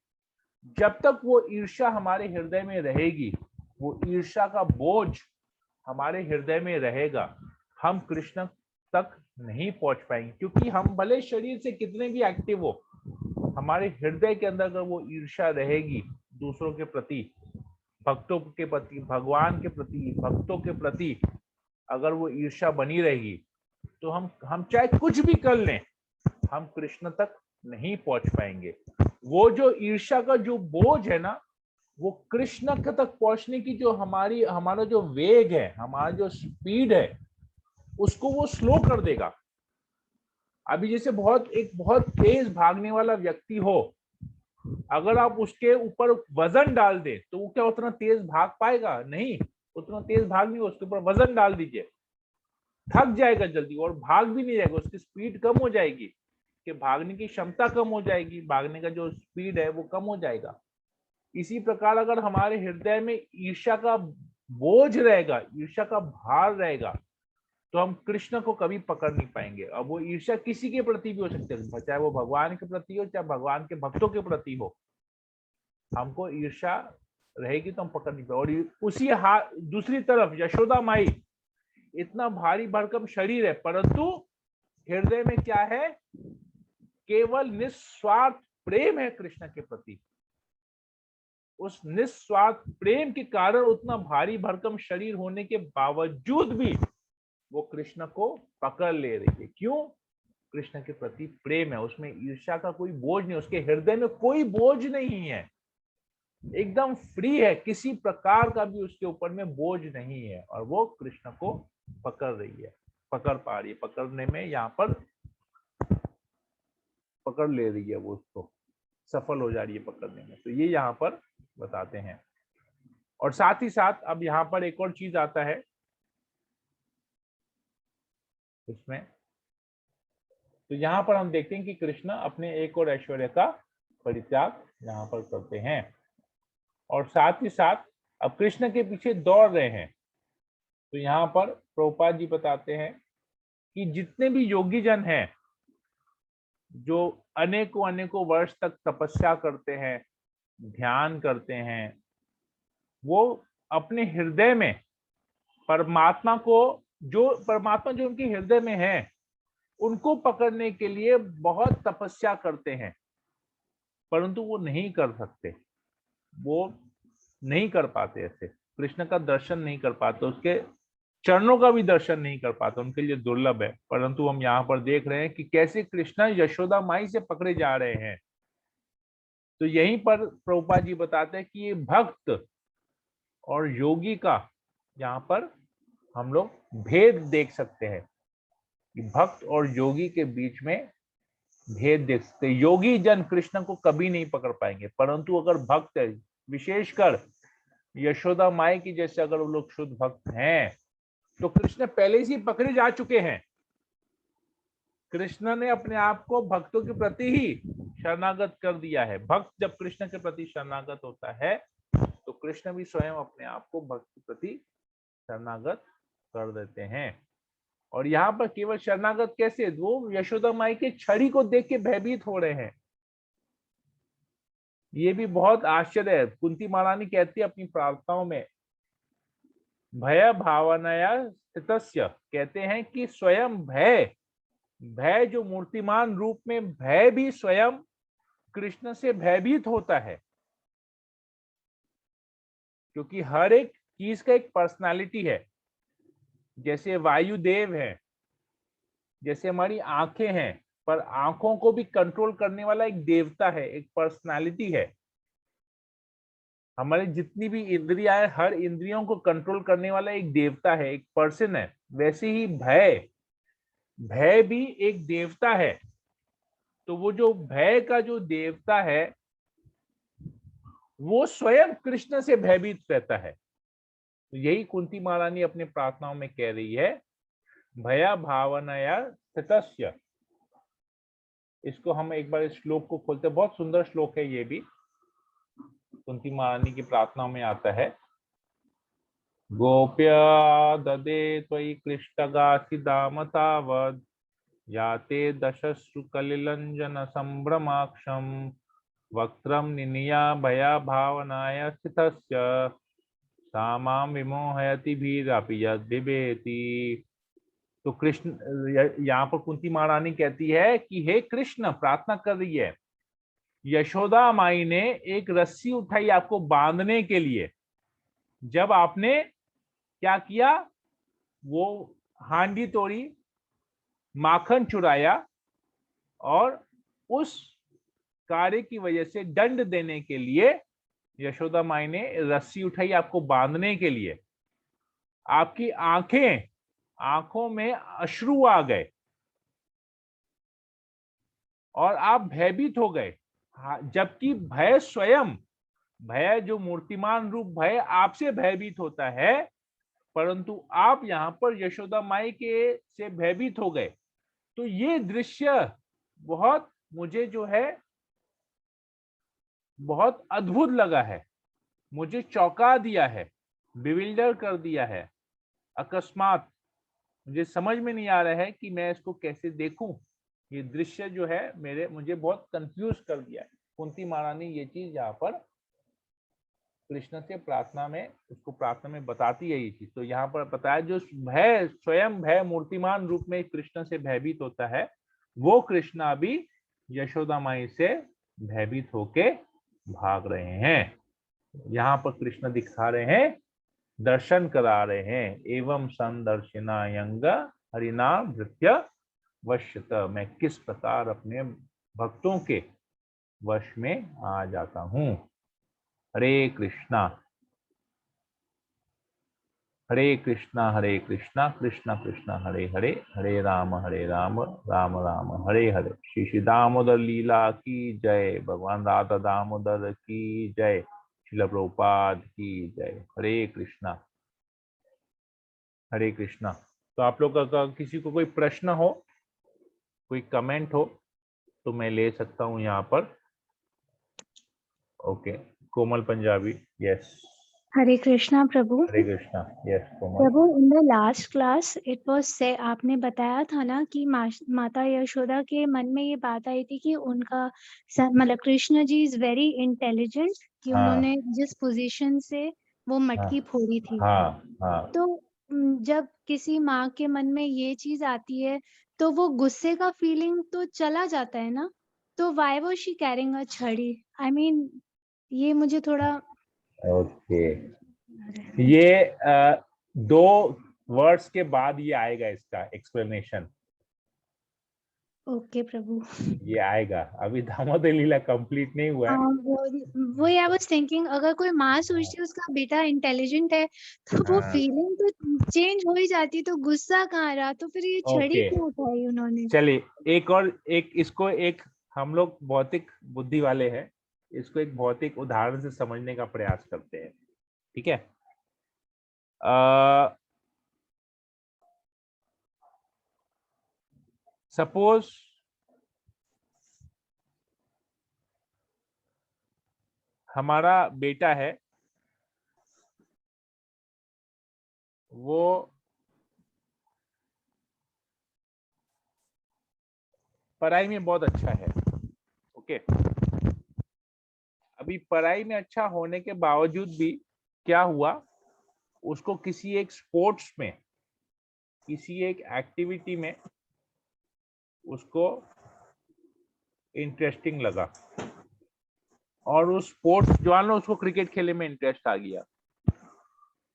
जब तक वो ईर्ष्या हमारे हृदय में रहेगी, वो ईर्ष्या का बोझ हमारे हृदय में रहेगा, हम कृष्ण तक नहीं पहुंच पाएंगे। क्योंकि हम भले शरीर से कितने भी एक्टिव हो, हमारे हृदय के अंदर अगर वो ईर्ष्या रहेगी दूसरों के प्रति, भक्तों के प्रति, भगवान के प्रति, भक्तों के प्रति, अगर वो ईर्ष्या बनी रहेगी, तो हम चाहे कुछ भी कर लें, हम कृष्ण तक नहीं पहुंच पाएंगे। वो जो ईर्ष्या का जो बोझ है ना, वो कृष्ण तक पहुंचने की जो हमारा जो वेग है, हमारा जो स्पीड है, उसको वो स्लो कर देगा। अभी जैसे एक बहुत तेज भागने वाला व्यक्ति हो, अगर आप उसके ऊपर वजन डाल दे तो वो क्या उतना तेज भाग पाएगा? नहीं, उतना तेज भाग नहीं। उसके ऊपर वजन डाल दीजिए, थक जाएगा जल्दी और भाग भी नहीं जाएगा, उसकी स्पीड कम हो जाएगी, कि भागने की क्षमता कम हो जाएगी, भागने का जो स्पीड है वो कम हो जाएगा। इसी प्रकार अगर हमारे हृदय में ईर्ष्या का बोझ रहेगा, ईर्ष्या का भार रहेगा, तो हम कृष्ण को कभी पकड़ नहीं पाएंगे। अब वो ईर्ष्या किसी के प्रति भी हो सकती है, चाहे वो भगवान के प्रति हो, चाहे भगवान के भक्तों के प्रति हो। हमको ईर्ष्या रहेगी तो हम पकड़ नहीं पाएंगे। और उसी दूसरी तरफ यशोदा माई, इतना भारी भरकम शरीर है, परंतु हृदय में क्या है? केवल निस्वार्थ प्रेम है कृष्ण के प्रति। उस निस्वार्थ प्रेम के कारण उतना भारी भरकम शरीर होने के बावजूद भी वो कृष्ण को पकड़ ले रही है। क्यों? कृष्ण के प्रति प्रेम है, उसमें ईर्ष्या का कोई बोझ नहीं, उसके हृदय में कोई बोझ नहीं है, एकदम फ्री है, किसी प्रकार का भी उसके ऊपर में बोझ नहीं है, और वो कृष्ण को पकड़ रही है, पकड़ पा रही है। पकड़ने में यहाँ पर पकड़ ले रही है, वो उसको सफल हो जा रही है पकड़ने में। तो ये यहाँ पर बताते हैं। और साथ ही साथ अब यहाँ पर एक और चीज आता है इसमें, तो यहाँ पर हम देखते हैं कि कृष्ण अपने एक और ऐश्वर्य का परित्याग यहाँ पर करते हैं, और साथ ही साथ अब कृष्ण के पीछे दौड़ रहे हैं। तो यहाँ पर प्रभुपाद जी बताते हैं कि जितने भी योगी जन हैं, जो अनेकों अनेकों वर्ष तक तपस्या करते हैं, ध्यान करते हैं, वो अपने हृदय में परमात्मा जो उनके हृदय में है, उनको पकड़ने के लिए बहुत तपस्या करते हैं, परंतु वो नहीं कर सकते, वो नहीं कर पाते, ऐसे कृष्ण का दर्शन नहीं कर पाते, उसके चरणों का भी दर्शन नहीं कर पाते, उनके लिए दुर्लभ है। परंतु हम यहाँ पर देख रहे हैं कि कैसे कृष्ण यशोदा माई से पकड़े जा रहे हैं। तो यहीं पर प्रभुपाद जी बताते हैं कि ये भक्त और योगी का यहाँ पर हम लोग भेद देख सकते हैं, कि भक्त और योगी के बीच में भेद देख सकते हैं। योगी जन कृष्ण को कभी नहीं पकड़ पाएंगे, परंतु अगर भक्त है, विशेषकर यशोदा माई की जैसे अगर वो लोग शुद्ध भक्त हैं, तो कृष्ण पहले से ही पकड़े जा चुके हैं। कृष्ण ने अपने आप को भक्तों के प्रति ही शरणागत कर दिया है। भक्त जब कृष्ण के प्रति शरणागत होता है, तो कृष्ण भी स्वयं अपने आप को भक्त के प्रति शरणागत कर देते हैं। और यहाँ पर केवल शरणागत कैसे? वो यशोदा माई के छड़ी को देख के भयभीत हो रहे हैं। ये भी बहुत आश्चर्य है। कुंती महारानी कहती है अपनी प्रार्थनाओं में, भय भावनाया स्थितस्य, कहते हैं कि स्वयं भय भय जो मूर्तिमान रूप में भय भी स्वयं कृष्ण से भयभीत होता है, क्योंकि हर एक चीज का एक पर्सनालिटी है। जैसे वायुदेव है, जैसे हमारी आंखें हैं, पर आंखों को भी कंट्रोल करने वाला एक देवता है, एक पर्सनालिटी है। हमारी जितनी भी इंद्रियां है, हर इंद्रियों को कंट्रोल करने वाला एक देवता है, एक पर्सन है। वैसे ही भय, भय भी एक देवता है। तो वो जो भय का जो देवता है, वो स्वयं कृष्ण से भयभीत रहता है। तो यही कुंती महारानी अपने प्रार्थनाओं में कह रही है, भया भावनया स्थितस्य। इसको हम एक बार इस श्लोक को खोलते हैं, बहुत सुंदर श्लोक है ये भी, कुंती महारानी की प्रार्थनाओं में आता है। गोप्य ददे त्वयि क्लिष्टगासी दाम तावद् याते दशश्रु कलिलंजन संभ्रमाक्षम वक्त्रम निनिया भया भावनाय स्थितस्य सामां विमोहयति भीरापि यद् बिभेति। तो कृष्ण, यहाँ पर कुंती महारानी कहती है कि हे कृष्ण, प्रार्थना कर रही है, यशोदा माई ने एक रस्सी उठाई आपको बांधने के लिए। जब आपने क्या किया, वो हांडी तोड़ी, माखन चुराया, और उस कार्य की वजह से दंड देने के लिए यशोदा माई ने रस्सी उठाई आपको बांधने के लिए। आपकी आंखों में अश्रु आ गए और आप भयभीत हो गए, जबकि भय स्वयं, भय जो मूर्तिमान रूप भय आपसे भयभीत होता है, परंतु आप यहाँ पर यशोदा माई के से भयभीत हो गए। तो ये दृश्य बहुत मुझे जो है बहुत अद्भुत लगा है, मुझे चौंका दिया है, बिविल्डर कर दिया है। अकस्मात मुझे समझ में नहीं आ रहा है कि मैं इसको कैसे देखूं। ये दृश्य जो है मुझे बहुत कंफ्यूज कर दिया है। कुंती महारानी ये चीज यहाँ पर कृष्ण से प्रार्थना में, उसको प्रार्थना में बताती है ये चीज। तो यहाँ पर बताया, जो भय स्वयं भय मूर्तिमान रूप में कृष्ण से भयभीत होता है, वो कृष्णा भी यशोदा माई से भयभीत होके भाग रहे हैं। यहाँ पर कृष्ण दिखा रहे हैं, दर्शन करा रहे हैं, एवं संदर्शिना यंग हरिना भृत्य वश्यत। मैं किस प्रकार अपने भक्तों के वश में आ जाता हूं। हरे कृष्णा कृष्णा कृष्णा कृष्णा हरे हरे, हरे राम राम राम हरे हरे। श्री श्री दामोदर लीला की जय, भगवान राधा दामोदर की जय, श्रील प्रभुपाद की जय। हरे कृष्णा हरे कृष्णा। तो आप लोग का किसी को कोई प्रश्न हो, कोई कमेंट हो, तो मैं ले सकता हूं यहाँ पर। Okay, Komal Punjabi, yes. Hare Krishna Prabhu. Hare Krishna, yes Komal. Prabhu, in the last class it was से आपने बताया था ना कि माता यशोदा के मन में ये बात आई थी कि उनका मतलब Krishna ji is very intelligent, कि हाँ उन्होंने जिस पोजीशन से वो हाँ मटकी फोड़ी थी। हाँ हाँ। तो जब किसी माँ के मन में ये चीज आती है तो वो गुस्से का फीलिंग तो चला जाता है ना, तो why was she carrying a छड़ी? आई मीन ये मुझे थोड़ा ओके, ये दो वर्ड्स के बाद ये आएगा, इसका एक्सप्लेनेशन ओके प्रभु। ये आएगा। अभी दामोदर लीला कंप्लीट नहीं हुआ है। वो आई वाज थिंकिंग, अगर कोई माँ सोचती है उसका बेटा इंटेलिजेंट है तो वो हाँ, फीलिंग तो चेंज हो ही जाती, तो गुस्सा कहाँ रहा, तो फिर ये छड़ी ओके, क्यों उठाई उन्होंने? चलिए इसको एक, हम लोग भौतिक बुद्धि वाले हैं, इसको एक भौतिक उदाहरण से समझने का प्रयास करते हैं, ठीक है। सपोज हमारा बेटा है, वो पढ़ाई में बहुत अच्छा है, ओके। अभी पढ़ाई में अच्छा होने के बावजूद भी क्या हुआ, उसको किसी एक स्पोर्ट्स में, किसी एक एक्टिविटी में उसको इंटरेस्टिंग लगा और उस स्पोर्ट्स जो है उसको क्रिकेट खेलने में इंटरेस्ट आ गया,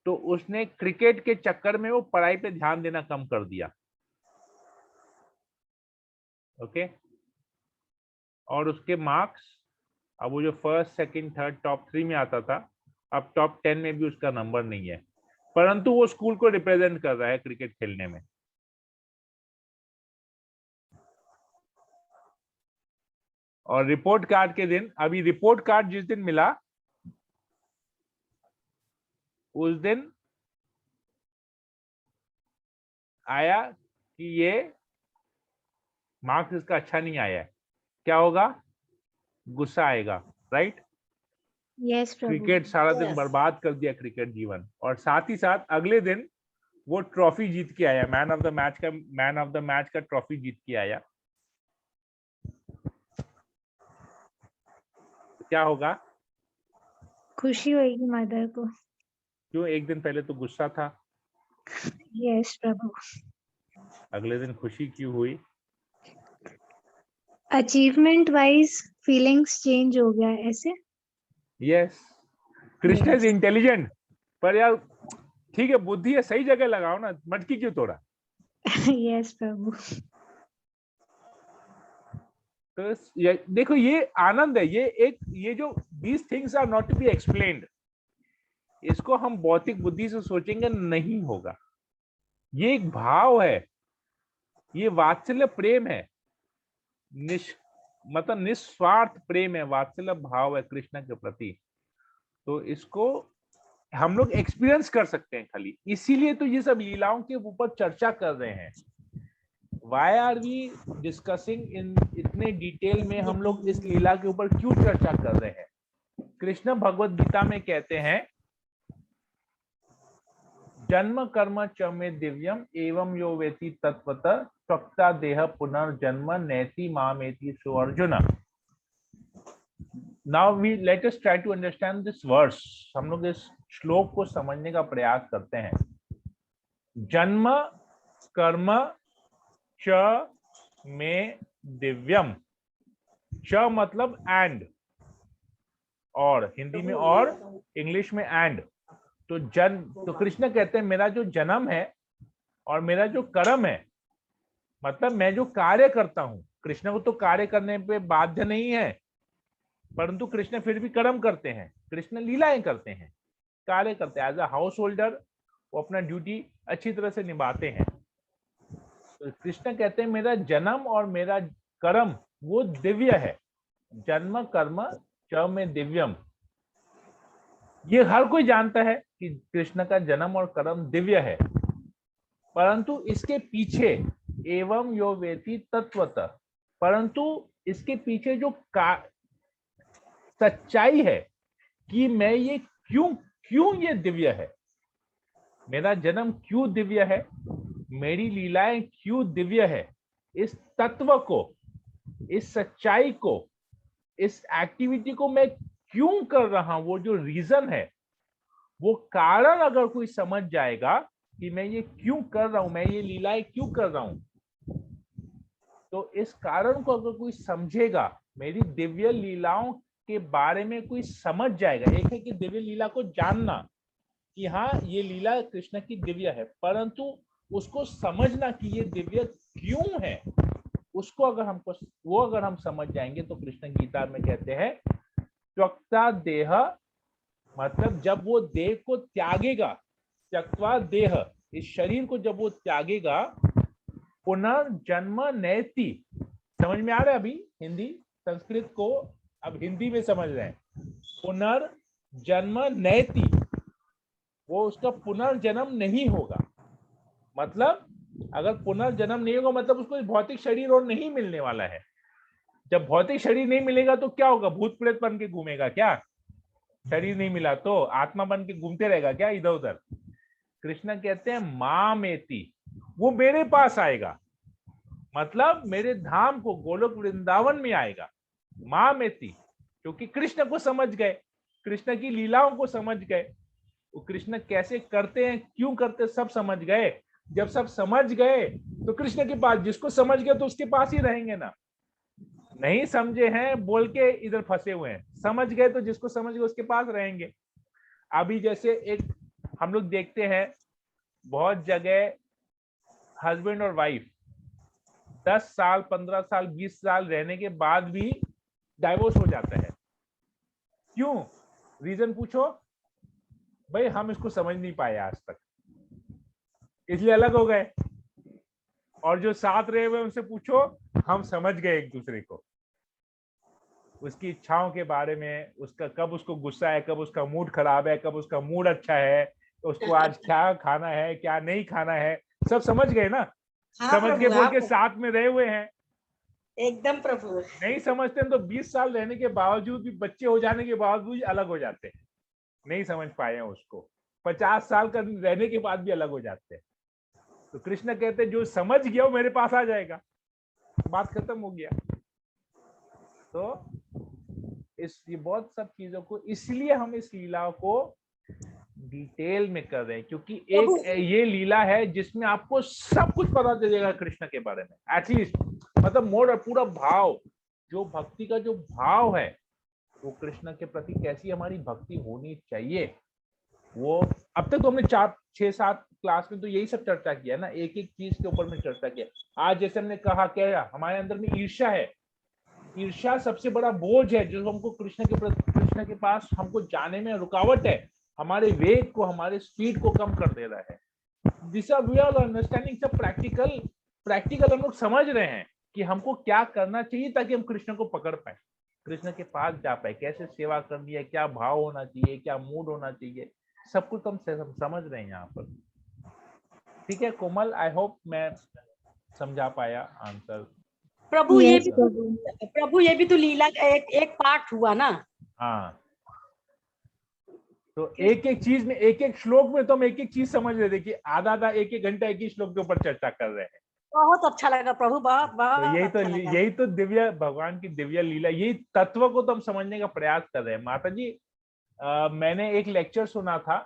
तो उसने क्रिकेट के चक्कर में वो पढ़ाई पे ध्यान देना कम कर दिया। ओके, और उसके मार्क्स, अब वो जो फर्स्ट सेकंड थर्ड टॉप 3 में आता था, अब टॉप 10 में भी उसका नंबर नहीं है, परंतु वो स्कूल को रिप्रेजेंट कर रहा है क्रिकेट खेलने में। और रिपोर्ट कार्ड के दिन, अभी रिपोर्ट कार्ड जिस दिन मिला उस दिन आया कि ये मार्क्स इसका अच्छा नहीं आया है, क्या होगा? गुस्सा आएगा, राइट? यस प्रभु। क्रिकेट सारा दिन बर्बाद कर दिया क्रिकेट जीवन, और साथ ही साथ अगले दिन वो ट्रॉफी जीत के आया, मैन ऑफ द मैच का ट्रॉफी जीत के आया। क्या होगा? खुशी होगी मदर को। क्यों? एक दिन पहले तो गुस्सा था, यस प्रभु। अगले दिन खुशी क्यों हुई? अचीवमेंट वाइज फीलिंग्स चेंज हो गया ऐसे। Yes, Krishna is Yes. Intelligent, पर यार ठीक है, बुद्धि है, सही जगह लगाओ ना, मटकी क्यों तोड़ा? यस प्रभु। तो देखो ये आनंद है, ये जो these things are not to be explained, इसको हम भौतिक बुद्धि से सोचेंगे नहीं होगा। ये एक भाव है, ये वात्सल्य प्रेम है, मतलब निस्वार्थ प्रेम है, वात्सल्य भाव है कृष्ण के प्रति। तो इसको हम लोग एक्सपीरियंस कर सकते हैं खाली, इसीलिए तो ये सब लीलाओं के ऊपर चर्चा कर रहे हैं। Why are we discussing in इतने डिटेल में, हम लोग इस लीला के ऊपर क्यों चर्चा कर रहे हैं? कृष्ण भगवत गीता में कहते हैं, जन्म कर्म च मे दिव्यम एवं यो वेति तत्वतः स्वक्ता देह पुनर्जन्म नैति मामेति सो Arjun. Now we let us try to understand this verse. हम लोग इस श्लोक को समझने का प्रयास करते हैं। जन्म कर्म च मे दिव्यम, च मतलब एंड, और हिंदी में और, इंग्लिश में एंड। तो कृष्ण कहते हैं मेरा जो जन्म है और मेरा जो कर्म है, मतलब मैं जो कार्य करता हूं, कृष्ण को तो कार्य करने पे बाध्य नहीं है, परंतु कृष्ण फिर भी कर्म करते हैं, कृष्ण लीलाएं करते हैं, कार्य करते हैं। एज अ हाउस होल्डर वो अपना ड्यूटी अच्छी तरह से निभाते हैं। तो कृष्ण कहते हैं मेरा जन्म और मेरा कर्म वो दिव्य है। जन्म कर्म च में दिव्यम, ये हर कोई जानता है कि कृष्ण का जन्म और कर्म दिव्य है, परंतु इसके पीछे एवं यो वेति तत्वतः, परंतु इसके पीछे जो सच्चाई है कि मैं ये क्यों ये दिव्य है, मेरा जन्म क्यों दिव्य है, मेरी लीलाएं क्यों दिव्य है, इस तत्व को, इस सच्चाई को, इस एक्टिविटी को मैं क्यों कर रहा हूं, वो जो रीजन है, वो कारण अगर कोई समझ जाएगा कि मैं ये क्यों कर रहा हूं, मैं ये लीलाएं क्यों कर रहा हूं, तो इस कारण को अगर कोई समझेगा, मेरी दिव्य लीलाओं के बारे में कोई समझ जाएगा। एक है कि दिव्य लीला को जानना कि हाँ ये लीला कृष्ण की दिव्य है, परंतु उसको समझना कि ये दिव्य क्यों है, उसको अगर हम समझ जाएंगे तो कृष्ण गीता में कहते हैं त्यक्ता देह, मतलब जब वो देह को त्यागेगा, त्यक्त्वा देह, इस शरीर को जब वो त्यागेगा, पुनर्जन्म नैति, समझ में आ रहा है अभी हिंदी संस्कृत को, अब हिंदी में समझ रहे हैं, पुनर्जन्म नैति, वो उसका पुनर्जन्म नहीं होगा। मतलब अगर पुनर्जन्म नहीं होगा मतलब उसको भौतिक शरीर और नहीं मिलने वाला है। जब भौतिक शरीर नहीं मिलेगा तो क्या होगा? भूत प्रेत बन के घूमेगा क्या? शरीर नहीं मिला तो आत्मा बन के घूमते रहेगा क्या इधर उधर? कृष्ण कहते हैं मामेति, वो मेरे पास आएगा, मतलब मेरे धाम को, गोलोक वृंदावन में आएगा। मामेति, क्योंकि कृष्ण को समझ गए, कृष्ण की लीलाओं को समझ गए, वो कृष्ण कैसे करते हैं, क्यों करते, सब समझ गए, जब सब समझ गए तो कृष्ण के पास, जिसको समझ गए तो उसके पास ही रहेंगे ना। नहीं समझे हैं बोल के इधर फंसे हुए हैं, समझ गए तो जिसको समझ गए उसके पास रहेंगे। अभी जैसे एक हम लोग देखते हैं बहुत जगह हस्बैंड और वाइफ 10 साल 15 साल 20 साल रहने के बाद भी डाइवोर्स हो जाता है। क्यों? रीजन पूछो, भाई हम इसको समझ नहीं पाए आज तक, इसलिए अलग हो गए। और जो साथ रहे हुए उनसे पूछो, हम समझ गए एक दूसरे को, उसकी इच्छाओं के बारे में, उसका कब उसको गुस्सा है, कब उसका मूड खराब है, कब उसका मूड अच्छा है, उसको आज क्या खाना है क्या नहीं खाना है, सब समझ गए ना। हाँ समझ के प्रभु, बोल हाँ के प्रभु, साथ में रहे हुए हैं। एकदम प्रभु। नहीं समझते हैं तो 20 साल रहने के बावजूद भी, बच्चे हो जाने के बावजूद अलग हो जाते हैं, नहीं समझ पाए हैं उसको। 50 साल का रहने के बाद भी अलग हो जाते हैं। तो कृष्ण कहते हैं जो समझ गया वो मेरे पास आ जाएगा, बात खत्म हो गया। तो ये बहुत सब चीजों को, इसलिए हम इस लीला को डिटेल में कर रहे हैं, क्योंकि प्रभु, एक ये लीला है जिसमें आपको सब कुछ पता चलेगा कृष्ण के बारे में, एटलीस्ट मतलब मोर पूरा भाव, जो भक्ति का जो भाव है वो कृष्ण के प्रति कैसी हमारी भक्ति होनी चाहिए। वो अब तक तो हमने 4-6-7 क्लास में तो यही सब चर्चा किया ना, एक एक चीज के ऊपर में चर्चा किया। आज जैसे हमने कहा क्या हमारे अंदर में ईर्ष्या है, ईर्ष्या सबसे बड़ा बोझ है जो हमको कृष्ण के पास हमको जाने में रुकावट है, हमारे वेग को, हमारे स्पीड को कम कर दे रहा है। This are we are understanding, सब प्रैक्टिकल हम लोग समझ रहे हैं कि हमको क्या करना चाहिए ताकि हम कृष्ण को पकड़ पाए, कृष्ण के पास जा पाए, कैसे सेवा करनी है, क्या भाव होना चाहिए, क्या मूड होना चाहिए, सब कुछ हम समझ रहे हैं यहाँ पर। ठीक है कोमल, आई होप मैं समझा पाया आंसर। प्रभु ये Yes, भी प्रभु। प्रभु ये भी तो लीला का एक पार्ट हुआ ना। हाँ, तो एक एक चीज में, एक एक श्लोक में तो हम एक एक चीज समझ रहे थे कि आधा एक एक घंटा एक ही श्लोक के ऊपर चर्चा कर रहे हैं। बहुत अच्छा लगा प्रभु, बहुत तो बहुत अच्छा लगा। यही तो दिव्य भगवान की दिव्य लीला, यही तत्व को तो हम समझने का प्रयास कर रहे हैं। माता जी मैंने एक लेक्चर सुना था,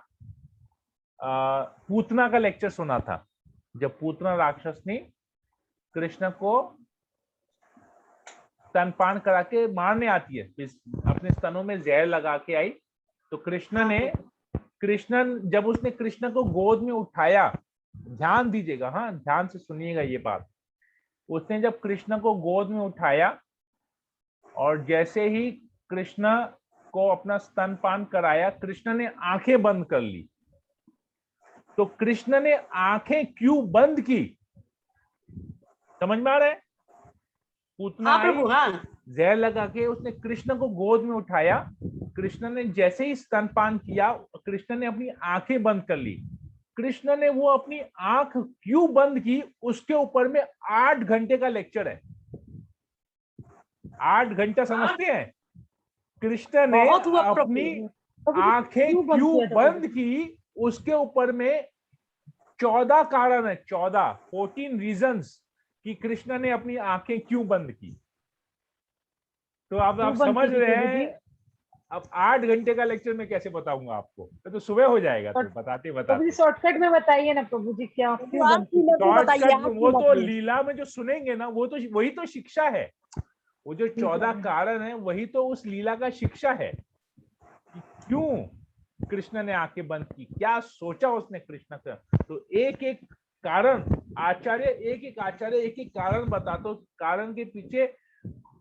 पूतना का लेक्चर सुना था, जब पूतना राक्षस ने कृष्ण को स्तनपान करा के मारने आती है, अपने स्तनों में जहर लगा के आई, तो कृष्ण जब उसने कृष्ण को गोद में उठाया, ध्यान दीजिएगा, हाँ ध्यान से सुनिएगा ये बात, उसने जब कृष्ण को गोद में उठाया और जैसे ही कृष्ण को अपना स्तनपान कराया, कृष्ण ने आंखें बंद कर ली। तो कृष्ण ने आंखें क्यों बंद की, समझ में आ रहा है? पूतना हाँ प्रभु, हाँ जहर लगा के उसने कृष्ण को गोद में उठाया, कृष्ण ने जैसे ही स्तनपान किया, कृष्ण ने अपनी आंखें बंद कर ली। कृष्ण ने वो अपनी आंख क्यों बंद की, उसके ऊपर में 8 घंटे का लेक्चर है। 8 घंटा समझते हैं? कृष्ण ने बहुत हुआ अपनी प्रभु। आंखें क्यों बंद की, उसके ऊपर में 14 कारण है, 14 रीजंस कि कृष्ण ने अपनी आंखें क्यों बंद की। तो अब आप समझ रहे हैं। अब 8 घंटे का लेक्चर में कैसे बताऊंगा आपको, तो सुबह हो जाएगा, तो बताते बताते शॉर्टकट में बताइए ना प्रभु जी, क्या शॉर्टकट में, वो तो लीला में जो सुनेंगे ना, वो तो वही तो शिक्षा है। वो जो 14 कारण है वही तो उस लीला का शिक्षा है कि क्यों कृष्ण ने आंखें बंद की, क्या सोचा उसने कृष्ण का। तो एक एक कारण आचार्य एक एक कारण बताते, कारण के पीछे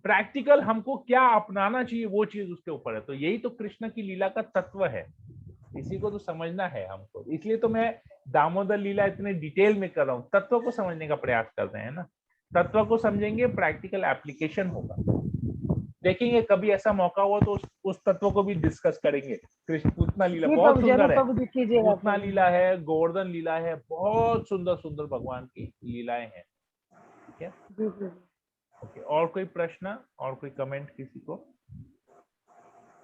प्रैक्टिकल हमको क्या अपनाना चाहिए वो चीज उसके ऊपर है। तो यही तो कृष्ण की लीला का तत्व है, इसी को तो समझना है हमको। इसलिए तो मैं दामोदर लीला इतने डिटेल में कर रहा हूँ, तत्व को समझने का प्रयास कर रहे हैं ना। तत्व को समझेंगे, प्रैक्टिकल एप्लीकेशन होगा। देखेंगे कभी ऐसा मौका हुआ तो उस तत्व को भी डिस्कस करेंगे। कृष्ण पूतना लीला बहुत सुंदर है, पूतना लीला है, गोवर्धन लीला है, बहुत सुंदर सुंदर भगवान की लीलाएं हैं। ठीक है, ओके। और कोई प्रश्न और कोई कमेंट किसी को?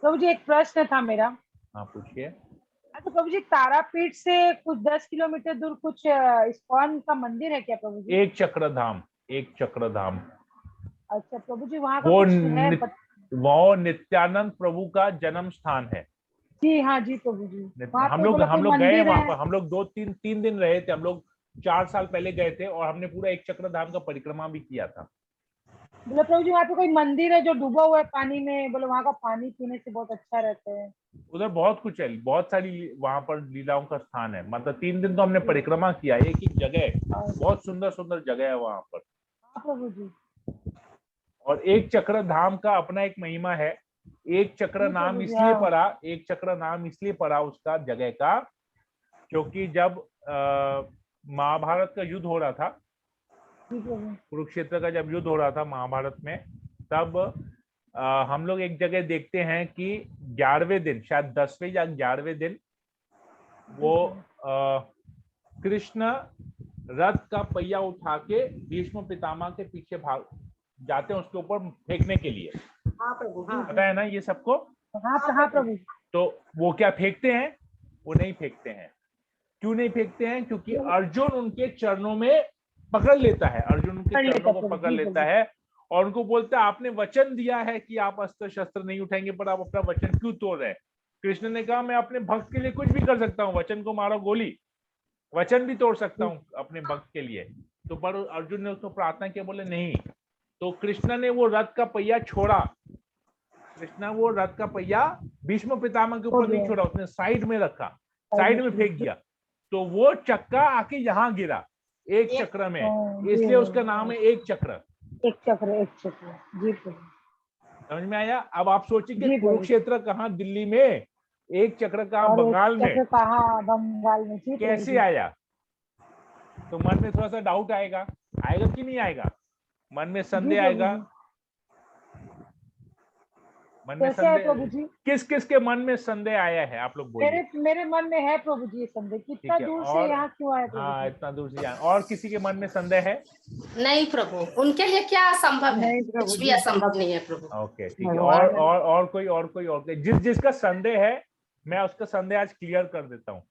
प्रभु जी एक प्रश्न था मेरा। हाँ पूछिए। अच्छा प्रभु जी, तारापीठ से कुछ 10 किलोमीटर दूर कुछ इस्कॉन का मंदिर है क्या प्रभु जी? एक चक्रधाम। अच्छा प्रभु जी, वहाँ का कुछ है? वो नित्यानंद प्रभु का जन्म स्थान है। जी हाँ जी प्रभु जी, हम लोग गए वहां पर, हम लोग 2-3 दिन रहे थे हम लोग। 4 साल पहले गए थे और हमने पूरा एक चक्र धाम का परिक्रमा भी किया था। बोले प्रभु जी वहाँ पे कोई मंदिर है जो डूबा हुआ है पानी में, बोले वहाँ का पानी पीने से बहुत अच्छा रहता है। उधर बहुत कुछ है, बहुत सारी वहां पर लीलाओं का स्थान है। मतलब 3 दिन तो हमने परिक्रमा किया, एक एक जगह, बहुत सुंदर सुंदर जगह है वहां पर। हाँ प्रभु जी। और एक चक्र धाम का अपना एक महिमा है। एक चक्र नाम इसलिए पड़ा, एक चक्र नाम इसलिए पड़ा उसका जगह का, क्योंकि जब महाभारत का युद्ध हो रहा था, कुरुक्षेत्र का जब युद्ध हो रहा था महाभारत में, तब हम लोग एक जगह देखते हैं कि 11वें दिन, शायद 10वें या 11वें दिन, वो कृष्ण रथ का पहिया उठा के भीष्म पितामह के पीछे भाग जाते हैं उसके ऊपर फेंकने के लिए। हाँ प्रभु, हाँ पता है ना ये सबको? हाँ प्रभु। तो वो क्या फेंकते हैं? वो नहीं फेंकते हैं। क्यों नहीं फेंकते हैं? क्योंकि अर्जुन उनके चरणों में पकड़ लेता है, अर्जुन उनके चरणों को पकड़ लेता है और उनको बोलता है आपने वचन दिया है कि आप अस्त्र शस्त्र नहीं उठाएंगे, पर आप अपना वचन क्यों तोड़ रहे हैं? कृष्ण ने कहा मैं अपने भक्त के लिए कुछ भी कर सकता हूँ, वचन को मारो गोली, वचन भी तोड़ सकता हूँ अपने भक्त के लिए। तो पर अर्जुन ने उसको प्रार्थना किया, बोले नहीं। तो कृष्ण ने वो रथ का पहिया छोड़ा, कृष्ण वो रथ का पहिया भीष्म पितामह के ऊपर नहीं छोड़ा, उसने साइड में रखा, साइड में फेंक दिया। तो वो चक्का आके यहाँ गिरा एक चक्र में, इसलिए उसका नाम है एक चक्र। एक चक्र, एक चक्र। जी प्रभु। समझ में आया? अब आप सोचिए कुरुक्षेत्र कहाँ? दिल्ली में। एक चक्र कहाँ? बंगाल में। कहाँ? बंगाल में। कैसे आया? तो मन में थोड़ा सा डाउट आएगा, आएगा कि नहीं आएगा? मन में संदेह आएगा। मन में संदेह, प्रभु जी किस किस के मन में संदेह आया है? आप लोग बोलिए। मेरे मन में है प्रभु जी संदेह, कितना दूर से यहाँ क्यों आए प्रभु? हाँ, इतना दूर से यहाँ। और किसी के मन में संदेह है? नहीं प्रभु, उनके लिए क्या असंभव है? कुछ भी असंभव नहीं है प्रभु। ओके, ठीक है। और कोई जिसका संदेह है, मैं उसका संदेह आज क्लियर कर देता हूँ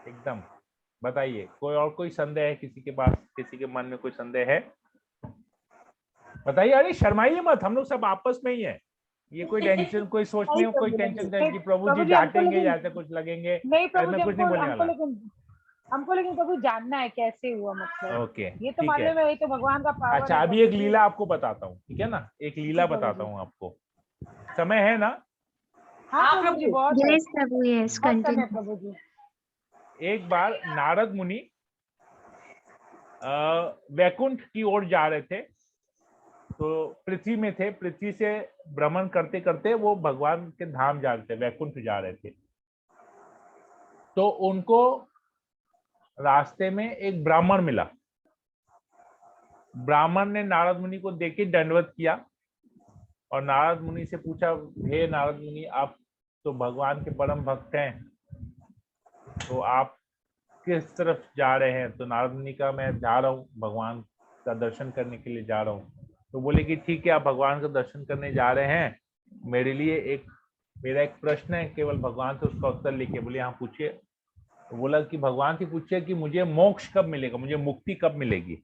एकदम। बताइए, कोई संदेह है किसी के पास? किसी के मन में कोई संदेह है? बताइए। अरे शर्माइए मत, हम लोग सब आपस में ही है। ये कोई टेंशन, कोई सोच नहीं, कोई टेंशन नहीं कि प्रभु जी डांटेंगे या ऐसे कुछ लगेंगे। नहीं प्रभु जी, कुछ नहीं बोलने वाला। हमको लेकिन प्रभु जानना है कैसे हुआ, मतलब। ओके, ये तो मालूम है, ये तो भगवान का पावर। अच्छा, अभी एक लीला आपको बताता हूँ, ठीक है ना? एक लीला बताता हूँ आपको। समय है ना? हाँ प्रभु जी, बहुत है। यस प्रभु, यस कंटिन्यू प्रभु जी। एक बार नारद मुनि वैकुंठ की ओर जा रहे थे, तो पृथ्वी में थे। पृथ्वी से भ्रमण करते करते वो भगवान के धाम जा रहे थे, वैकुंठ जा रहे थे। तो उनको रास्ते में एक ब्राह्मण मिला। ब्राह्मण ने नारद मुनि को देख के दंडवत किया और नारद मुनि से पूछा, हे नारद मुनि, आप तो भगवान के परम भक्त हैं, तो आप किस तरफ जा रहे हैं? तो नारद मुनि का, मैं जा रहा हूँ भगवान का दर्शन करने के लिए जा रहा हूँ। तो बोले कि ठीक है, आप भगवान का दर्शन करने जा रहे हैं, मेरे लिए मेरा एक प्रश्न है, केवल भगवान से उसका उत्तर लिखिए। बोले हाँ पूछिए। तो बोला कि भगवान से पूछिए कि मुझे मोक्ष कब मिलेगा, मुझे मुक्ति कब मिलेगी।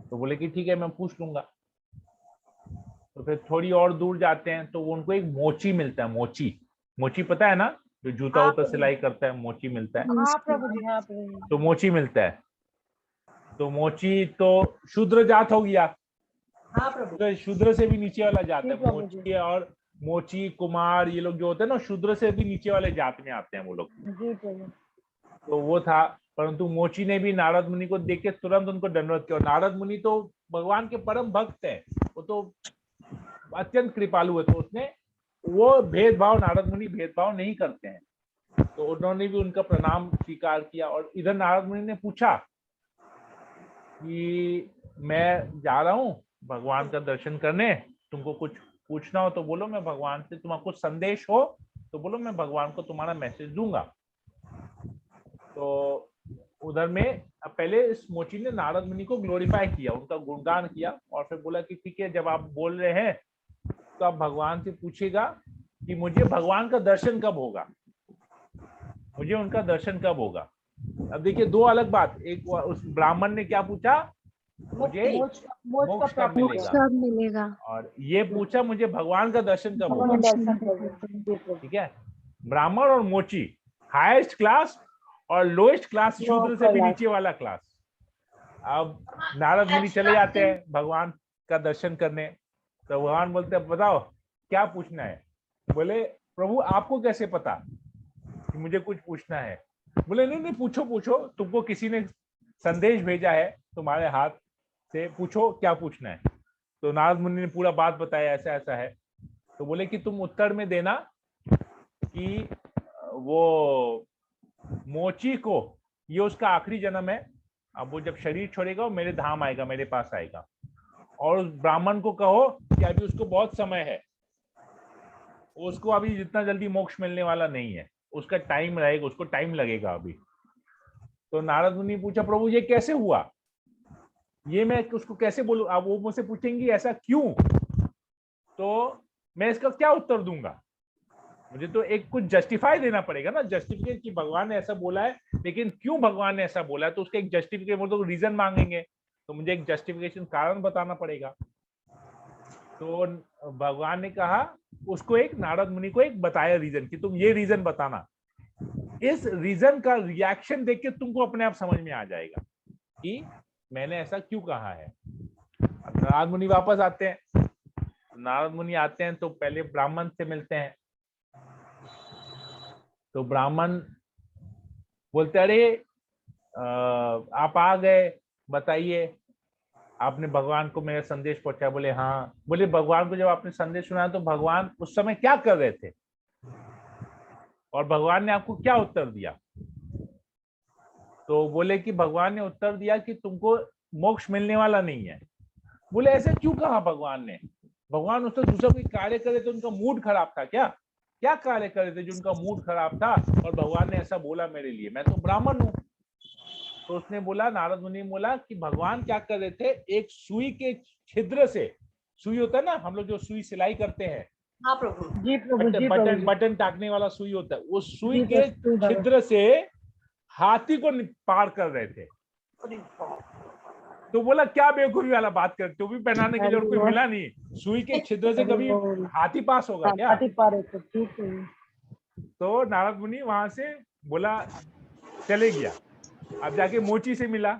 तो बोले कि ठीक है, मैं पूछ लूंगा। तो फिर थोड़ी और दूर जाते हैं तो उनको एक मोची मिलता है। मोची पता है ना, जो जूता उता सिलाई करता है, मोची मिलता है। हाँ प्रभु जी, हाँ प्रभु जी। तो मोची मिलता है। तो मोची तो शूद्र जात हो गया। हाँ प्रभु। तो शूद्र से भी नीचे वाला जात है मोची। और मोची, कुमार, ये लोग जो होते हैं ना, शूद्र से भी नीचे वाले जात में आते हैं वो लोग। जी प्रभु। तो वो था, परंतु मोची ने भी नारद मुनि को देख के तुरंत उनको दंडवत किया। नारद मुनि तो भगवान के परम भक्त है, वो तो अत्यंत कृपालु है, तो उसने वो भेदभाव, नारद मुनि भेदभाव नहीं करते हैं, तो उन्होंने भी उनका प्रणाम स्वीकार किया। और इधर नारद मुनि ने पूछा कि मैं जा रहा हूँ भगवान का दर्शन करने, तुमको कुछ पूछना हो तो बोलो, मैं भगवान से, तुम्हारा कुछ संदेश हो तो बोलो, मैं भगवान को तुम्हारा मैसेज दूंगा। तो उधर में पहले इस मोची ने नारद मुनि को ग्लोरीफाई किया, उनका गुणगान किया, और फिर बोला कि ठीक है, जब आप बोल रहे हैं तो आप भगवान से पूछेगा कि मुझे भगवान का दर्शन कब होगा, मुझे उनका दर्शन कब होगा। अब देखिए, दो अलग बात। एक, उस ब्राह्मण ने क्या पूछा, मुझे मोक्ष कब मिलेगा, और ये पूछा मुझे भगवान का दर्शन कब होगा। ठीक है, ब्राह्मण और मोची, हाईएस्ट क्लास और लोएस्ट क्लास शूद्र से भी नीचे वाला क्लास। अब नारद मुनि चले जाते हैं भगवान का दर्शन करने, तो भगवान बोलते हैं बताओ क्या पूछना है। बोले प्रभु आपको कैसे पता कि मुझे कुछ पूछना है। बोले नहीं नहीं पूछो पूछो, तुमको किसी ने संदेश भेजा है तुम्हारे हाथ से, पूछो क्या पूछना है। तो नारद मुनि ने पूरा बात बताया ऐसा ऐसा है। तो बोले कि तुम उत्तर में देना कि वो मोची को, ये उसका आखिरी जन्म है, अब वो जब शरीर छोड़ेगा वो मेरे धाम आएगा, मेरे पास आएगा। और उस ब्राह्मण को कहो कि अभी उसको बहुत समय है, उसको अभी जितना जल्दी मोक्ष मिलने वाला नहीं है, उसका टाइम रहेगा, उसको टाइम लगेगा अभी। तो नारद मुनि पूछा प्रभु ये कैसे हुआ, ये मैं उसको कैसे बोलूं। अब वो मुझसे पूछेंगी ऐसा क्यों, तो मैं इसका क्या उत्तर दूंगा। मुझे तो एक कुछ जस्टिफाई देना पड़ेगा ना, जस्टिफिकेट कि भगवान ने ऐसा बोला है, लेकिन क्यों भगवान ने ऐसा बोला है, तो उसका एक जस्टिफिकेट, वो तो रीजन मांगेंगे, तो मुझे एक जस्टिफिकेशन कारण बताना पड़ेगा। तो भगवान ने कहा उसको, एक नारद मुनि को एक बताया रीजन कि तुम ये रीजन बताना। इस रीजन का रिएक्शन देख के तुमको अपने आप समझ में आ जाएगा कि मैंने ऐसा क्यों कहा है। नारद मुनि वापस आते हैं, नारद मुनि आते हैं तो पहले ब्राह्मण से मिलते हैं। तो ब्राह्मण बोलते अरे आप आ गए, बताइए आपने भगवान को मेरा संदेश पहुंचाया। बोले हाँ। बोले भगवान को जब आपने संदेश सुनाया तो भगवान उस समय क्या कर रहे थे और भगवान ने आपको क्या उत्तर दिया। तो बोले कि भगवान ने उत्तर दिया कि तुमको मोक्ष मिलने वाला नहीं है। बोले ऐसे क्यों कहा भगवान ने, भगवान उससे दूसरा कोई कार्य करे तो उनका मूड खराब था क्या, क्या कार्य करे थे जो उनका मूड खराब था और भगवान ने ऐसा बोला मेरे लिए, मैं तो ब्राह्मण हूँ। तो उसने बोला, नारद मुनि ने बोला कि भगवान क्या कर रहे थे, एक सुई के छिद्र से, सुई होता है ना हम लोग जो सुई सिलाई करते हैं, हाँ प्रभु। जी प्रभु, जी बटन प्रभु, बटन टाकने वाला सुई होता है, उस सुई जी के प्रभु। छिद्र से हाथी को पार कर रहे थे। तो बोला क्या बेवकूफी वाला बात करते हो, भी पहनाने के लिए और कोई मिला नहीं, सुई के छिद्र से कभी हाथी पास होगा क्या। हाथी पार होते, ठीक है। तो नारद मुनि वहां से बोला चले गया। अब जाके मोची से मिला,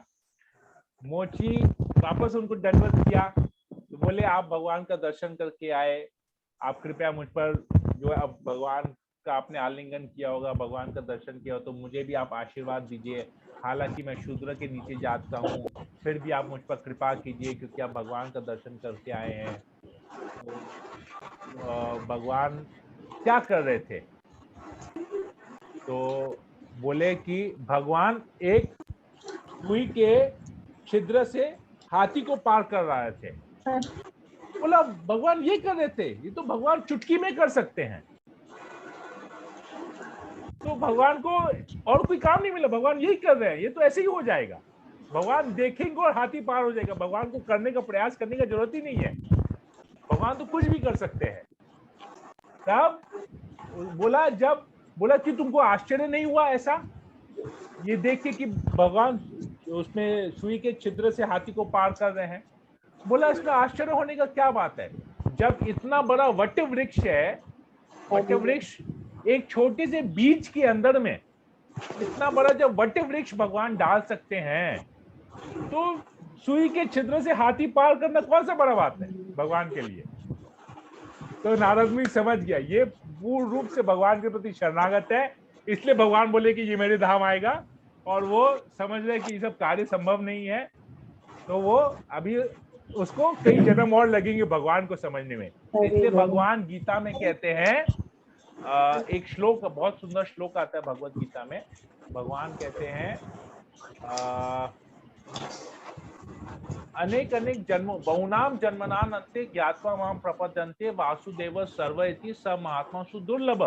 मोची वापस उनको दंडवत किया। तो बोले आप भगवान का दर्शन करके आए, आप कृपया मुझ पर जो है, अब भगवान का आपने आलिंगन किया होगा, भगवान का दर्शन किया हो, तो मुझे भी आप आशीर्वाद दीजिए। हालांकि मैं शूद्र के नीचे जाता हूँ, फिर भी आप मुझ पर कृपा कीजिए क्योंकि आप भगवान का दर्शन करके आए हैं। तो भगवान क्या कर रहे थे, तो बोले कि भगवान एक सुई के छिद्र से हाथी को पार कर रहे थे। बोला भगवान ये कर रहे थे, ये तो भगवान चुटकी में कर सकते हैं। तो भगवान को और कोई काम नहीं मिला, भगवान यही कर रहे हैं, ये तो ऐसे ही हो जाएगा, भगवान देखेंगे और हाथी पार हो जाएगा, भगवान को करने का प्रयास करने की जरूरत ही नहीं है, भगवान तो कुछ भी कर सकते हैं। तब बोला, जब बोला कि तुमको आश्चर्य नहीं हुआ ऐसा ये देख के कि भगवान उसमें सुई के छिद्र से हाथी को पार कर रहे हैं। बोला इसमें आश्चर्य होने का क्या बात है, जब इतना बड़ा वट वृक्ष है, वट वृक्ष एक छोटे से बीज के अंदर में इतना बड़ा जब वट वृक्ष भगवान डाल सकते हैं, तो सुई के छिद्र से हाथी पार करना कौन सा बड़ा बात है भगवान के लिए। तो नारद मुनि समझ गया ये पूर्ण रूप से भगवान के प्रति शरणागत है, इसलिए भगवान बोले कि ये मेरे धाम आएगा, और वो समझ रहे कि ये सब कार्य संभव नहीं है। तो वो अभी उसको कई जन्म और लगेंगे भगवान को समझने में। इसलिए भगवान गीता में कहते हैं, एक श्लोक, बहुत सुंदर श्लोक आता है भगवत गीता में, भगवान कहते हैं अनेक अनेक जन्मों बहुनाम जन्मनान अन्ते ज्ञात्वा माम प्रपद्यन्ते वासुदेव सर्व इति स महात्मा सुदुर्लभ।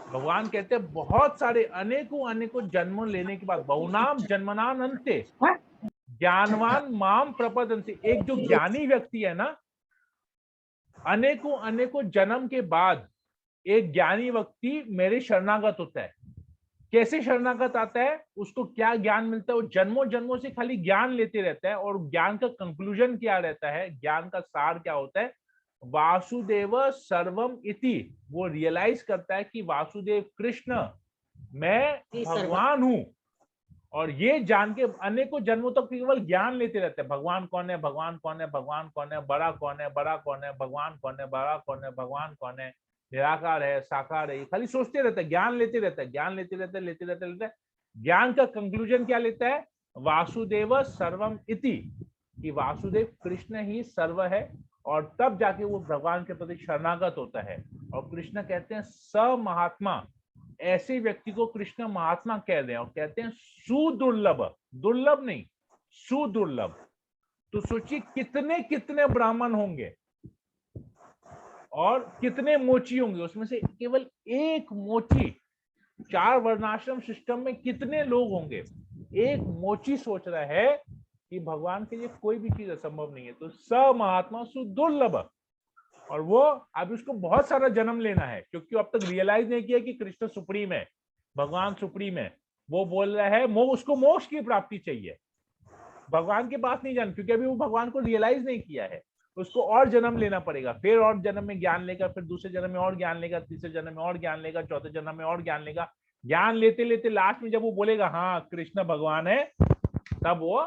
भगवान कहते हैं बहुत सारे अनेकों अनेकों जन्मों लेने के बाद, बहुनाम जन्मनान अन्ते ज्ञानवान माम प्रपद्यन्ते, एक जो ज्ञानी व्यक्ति है ना, अनेकों अनेकों जन्म के बाद एक ज्ञानी व्यक्ति मेरे शरणागत होता है। कैसे शरणागत आता है, उसको क्या ज्ञान मिलता है, वो जन्मों जन्मों से खाली ज्ञान लेते रहता है, और ज्ञान का कंक्लूजन क्या रहता है, ज्ञान का सार क्या होता है, वासुदेव सर्वम इति, वो रियलाइज करता है कि वासुदेव कृष्ण मैं जी, सर्वज्ञ। भगवान हूँ, और ये जान के अनेकों जन्मों तक केवल ज्ञान लेते रहते हैं, भगवान कौन है, भगवान कौन है, भगवान कौन है, बड़ा कौन है, बड़ा कौन है, भगवान कौन है, बड़ा कौन है, भगवान कौन है, निराकार है, साकार है, ये खाली सोचते रहते हैं, ज्ञान लेते रहते हैं, ज्ञान लेते रहते हैं, लेते हैं। ज्ञान का कंक्लूजन क्या लेता है? वासुदेव सर्वम इति, कि वासुदेव कृष्ण ही सर्व है, और तब जाके वो भगवान के प्रति शरणागत होता है। और कृष्ण कहते हैं स महात्मा, ऐसे व्यक्ति को कृष्ण महात्मा कह रहे हैं, और कहते हैं सुदुर्लभ, दुर्लभ नहीं, सुदुर्लभ। तो सोचिए कितने कितने ब्राह्मण होंगे और कितने मोची होंगे, उसमें से केवल एक मोची, 4 वर्णाश्रम सिस्टम में कितने लोग होंगे, एक मोची सोच रहा है कि भगवान के लिए कोई भी चीज असंभव नहीं है। तो स महात्मा सुदुर्लभ, और वो अब उसको बहुत सारा जन्म लेना है, क्योंकि अब तक रियलाइज नहीं किया कि कृष्ण सुप्रीम है, भगवान सुप्रीम है। वो बोल रहा है उसको मोक्ष की प्राप्ति चाहिए, भगवान के पास नहीं जाना, क्योंकि अभी वो भगवान को रियलाइज नहीं किया है। उसको और जन्म लेना पड़ेगा, फिर और जन्म में ज्ञान लेगा, फिर दूसरे जन्म में और ज्ञान लेगा, तीसरे जन्म में और ज्ञान लेगा, चौथे जन्म में और ज्ञान लेगा। ज्ञान लेते लेते लास्ट में जब वो बोलेगा हाँ कृष्ण भगवान है, तब वो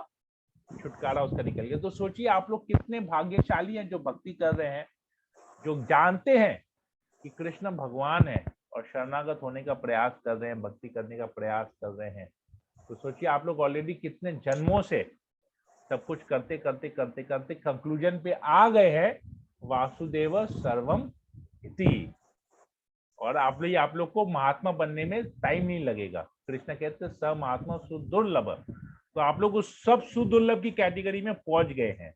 छुटकारा उसका निकल गया। तो सोचिए आप लोग कितने भाग्यशाली हैं जो भक्ति कर रहे हैं, जो जानते हैं कि कृष्ण भगवान है और शरणागत होने का प्रयास कर रहे हैं, भक्ति करने का प्रयास कर रहे हैं। तो सोचिए आप लोग ऑलरेडी कितने जन्मों से सब कुछ करते करते करते करते कंक्लूजन पे आ गए हैं, वासुदेव सर्वम इति। और आप लोग को महात्मा बनने में टाइम नहीं लगेगा। कृष्ण कहते हैं स महात्मा सुदुर्लभ, तो आप लोग उस सब सुदुर्लभ की कैटेगरी में पहुंच गए हैं।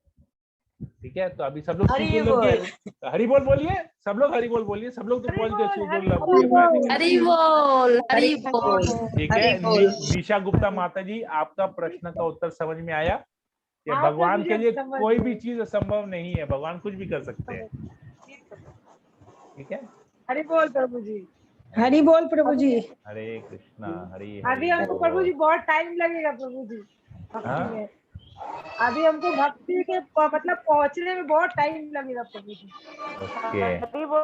ठीक है, तो अभी सब लोग सुदुर्लभ के हरि बोल बोलिए, सब लोग हरि बोल बोलिए, सब लोग तो पहुंच गए सुदुर्लभ के। हरि बोल, हरि बोल। ठीक है, निशा गुप्ता माता जी, आपका प्रश्न का उत्तर समझ में आया कि हाँ, भगवान प्रभु के जी, लिए समझ कोई गए। भी चीज असंभव नहीं है, भगवान कुछ भी कर सकते हैं। ठीक है, हरि बोल प्रभु जी। हरि बोल प्रभु जी। हरे कृष्णा, हरे अभी हमको प्रभु जी बहुत टाइम लगेगा प्रभु जी भक्ति हाँ? में। अभी हमको भक्ति के मतलब पहुंचने में बहुत टाइम लगेगा प्रभु जी। ओके, हरि बोल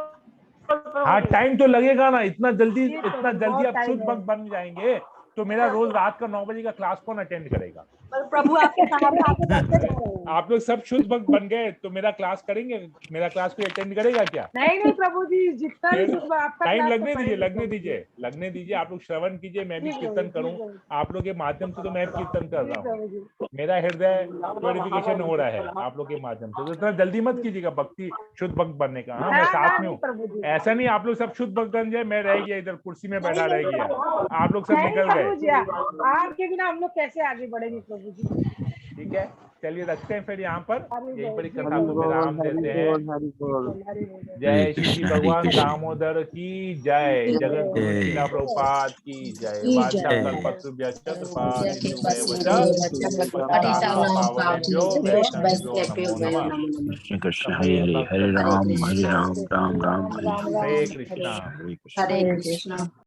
प्रभु हाँ जी। टाइम तो लगेगा ना, इतना जल्दी जी, प्रभु, आप बहुत शुद्ध time भक्त बन जाएंगे तो मेरा रोज रात का 9 बजे का क्लास कौन अटेंड करेगा? पर प्रभु आपके सहारे आगे बढ़ते जा रहे हैं। आप लोग सब शुद्ध भक्त बन गए तो मेरा क्लास करेंगे? मेरा क्लास कोई अटेंड करेगा क्या? नहीं प्रभु जी, जितना भी फिर सुबह आपका टाइम क्लास लगने तो दीजिए, पढ़ेंगे लगने दीजिए। आप लोग श्रवण कीजिए, मैं भी जी, कीर्तन जी, करूं जी। आप लोग के माध्यम से, तो मैं कीर्तन कर रहा हूँ। प्रभु जी। मेरा हृदय प्यूरिफिकेशन हो रहा है आप लोग के माध्यम से, तो इतना जल्दी मत कीजिएगा भक्ति शुद्ध भक्त बनने का। हाँ, मैं साथ में हूँ, प्रभु जी। ऐसा नहीं आप लोग सब शुद्ध भक्त बन जाए, मैं रह गया इधर कुर्सी में बैठा रह गया, आप लोग सब नहीं निकल प्रभु जी, गए। आपके बिना हम लोग कैसे आगे बढ़ेंगे प्रभु जी। ठीक है, चलिए रखते हैं फिर यहाँ पर, हरि यहीं पर बोल, कथा को विराम देते हैं। हरि बोल। जय श्री श्री भगवान दामोदर की जय, जगत गुरु श्रीला प्रभुपाद की जय। वाचा कल्पतरुभ्यश्च कृपा सिंधुभ्यश्च पतितानां पावनेभ्यो वैष्णवेभ्यो नमो नमः। कृष्ण हरे हरे, हरे राम राम राम हरे हरे कृष्णा। हरे कृष्ण। हरे कृष्णा।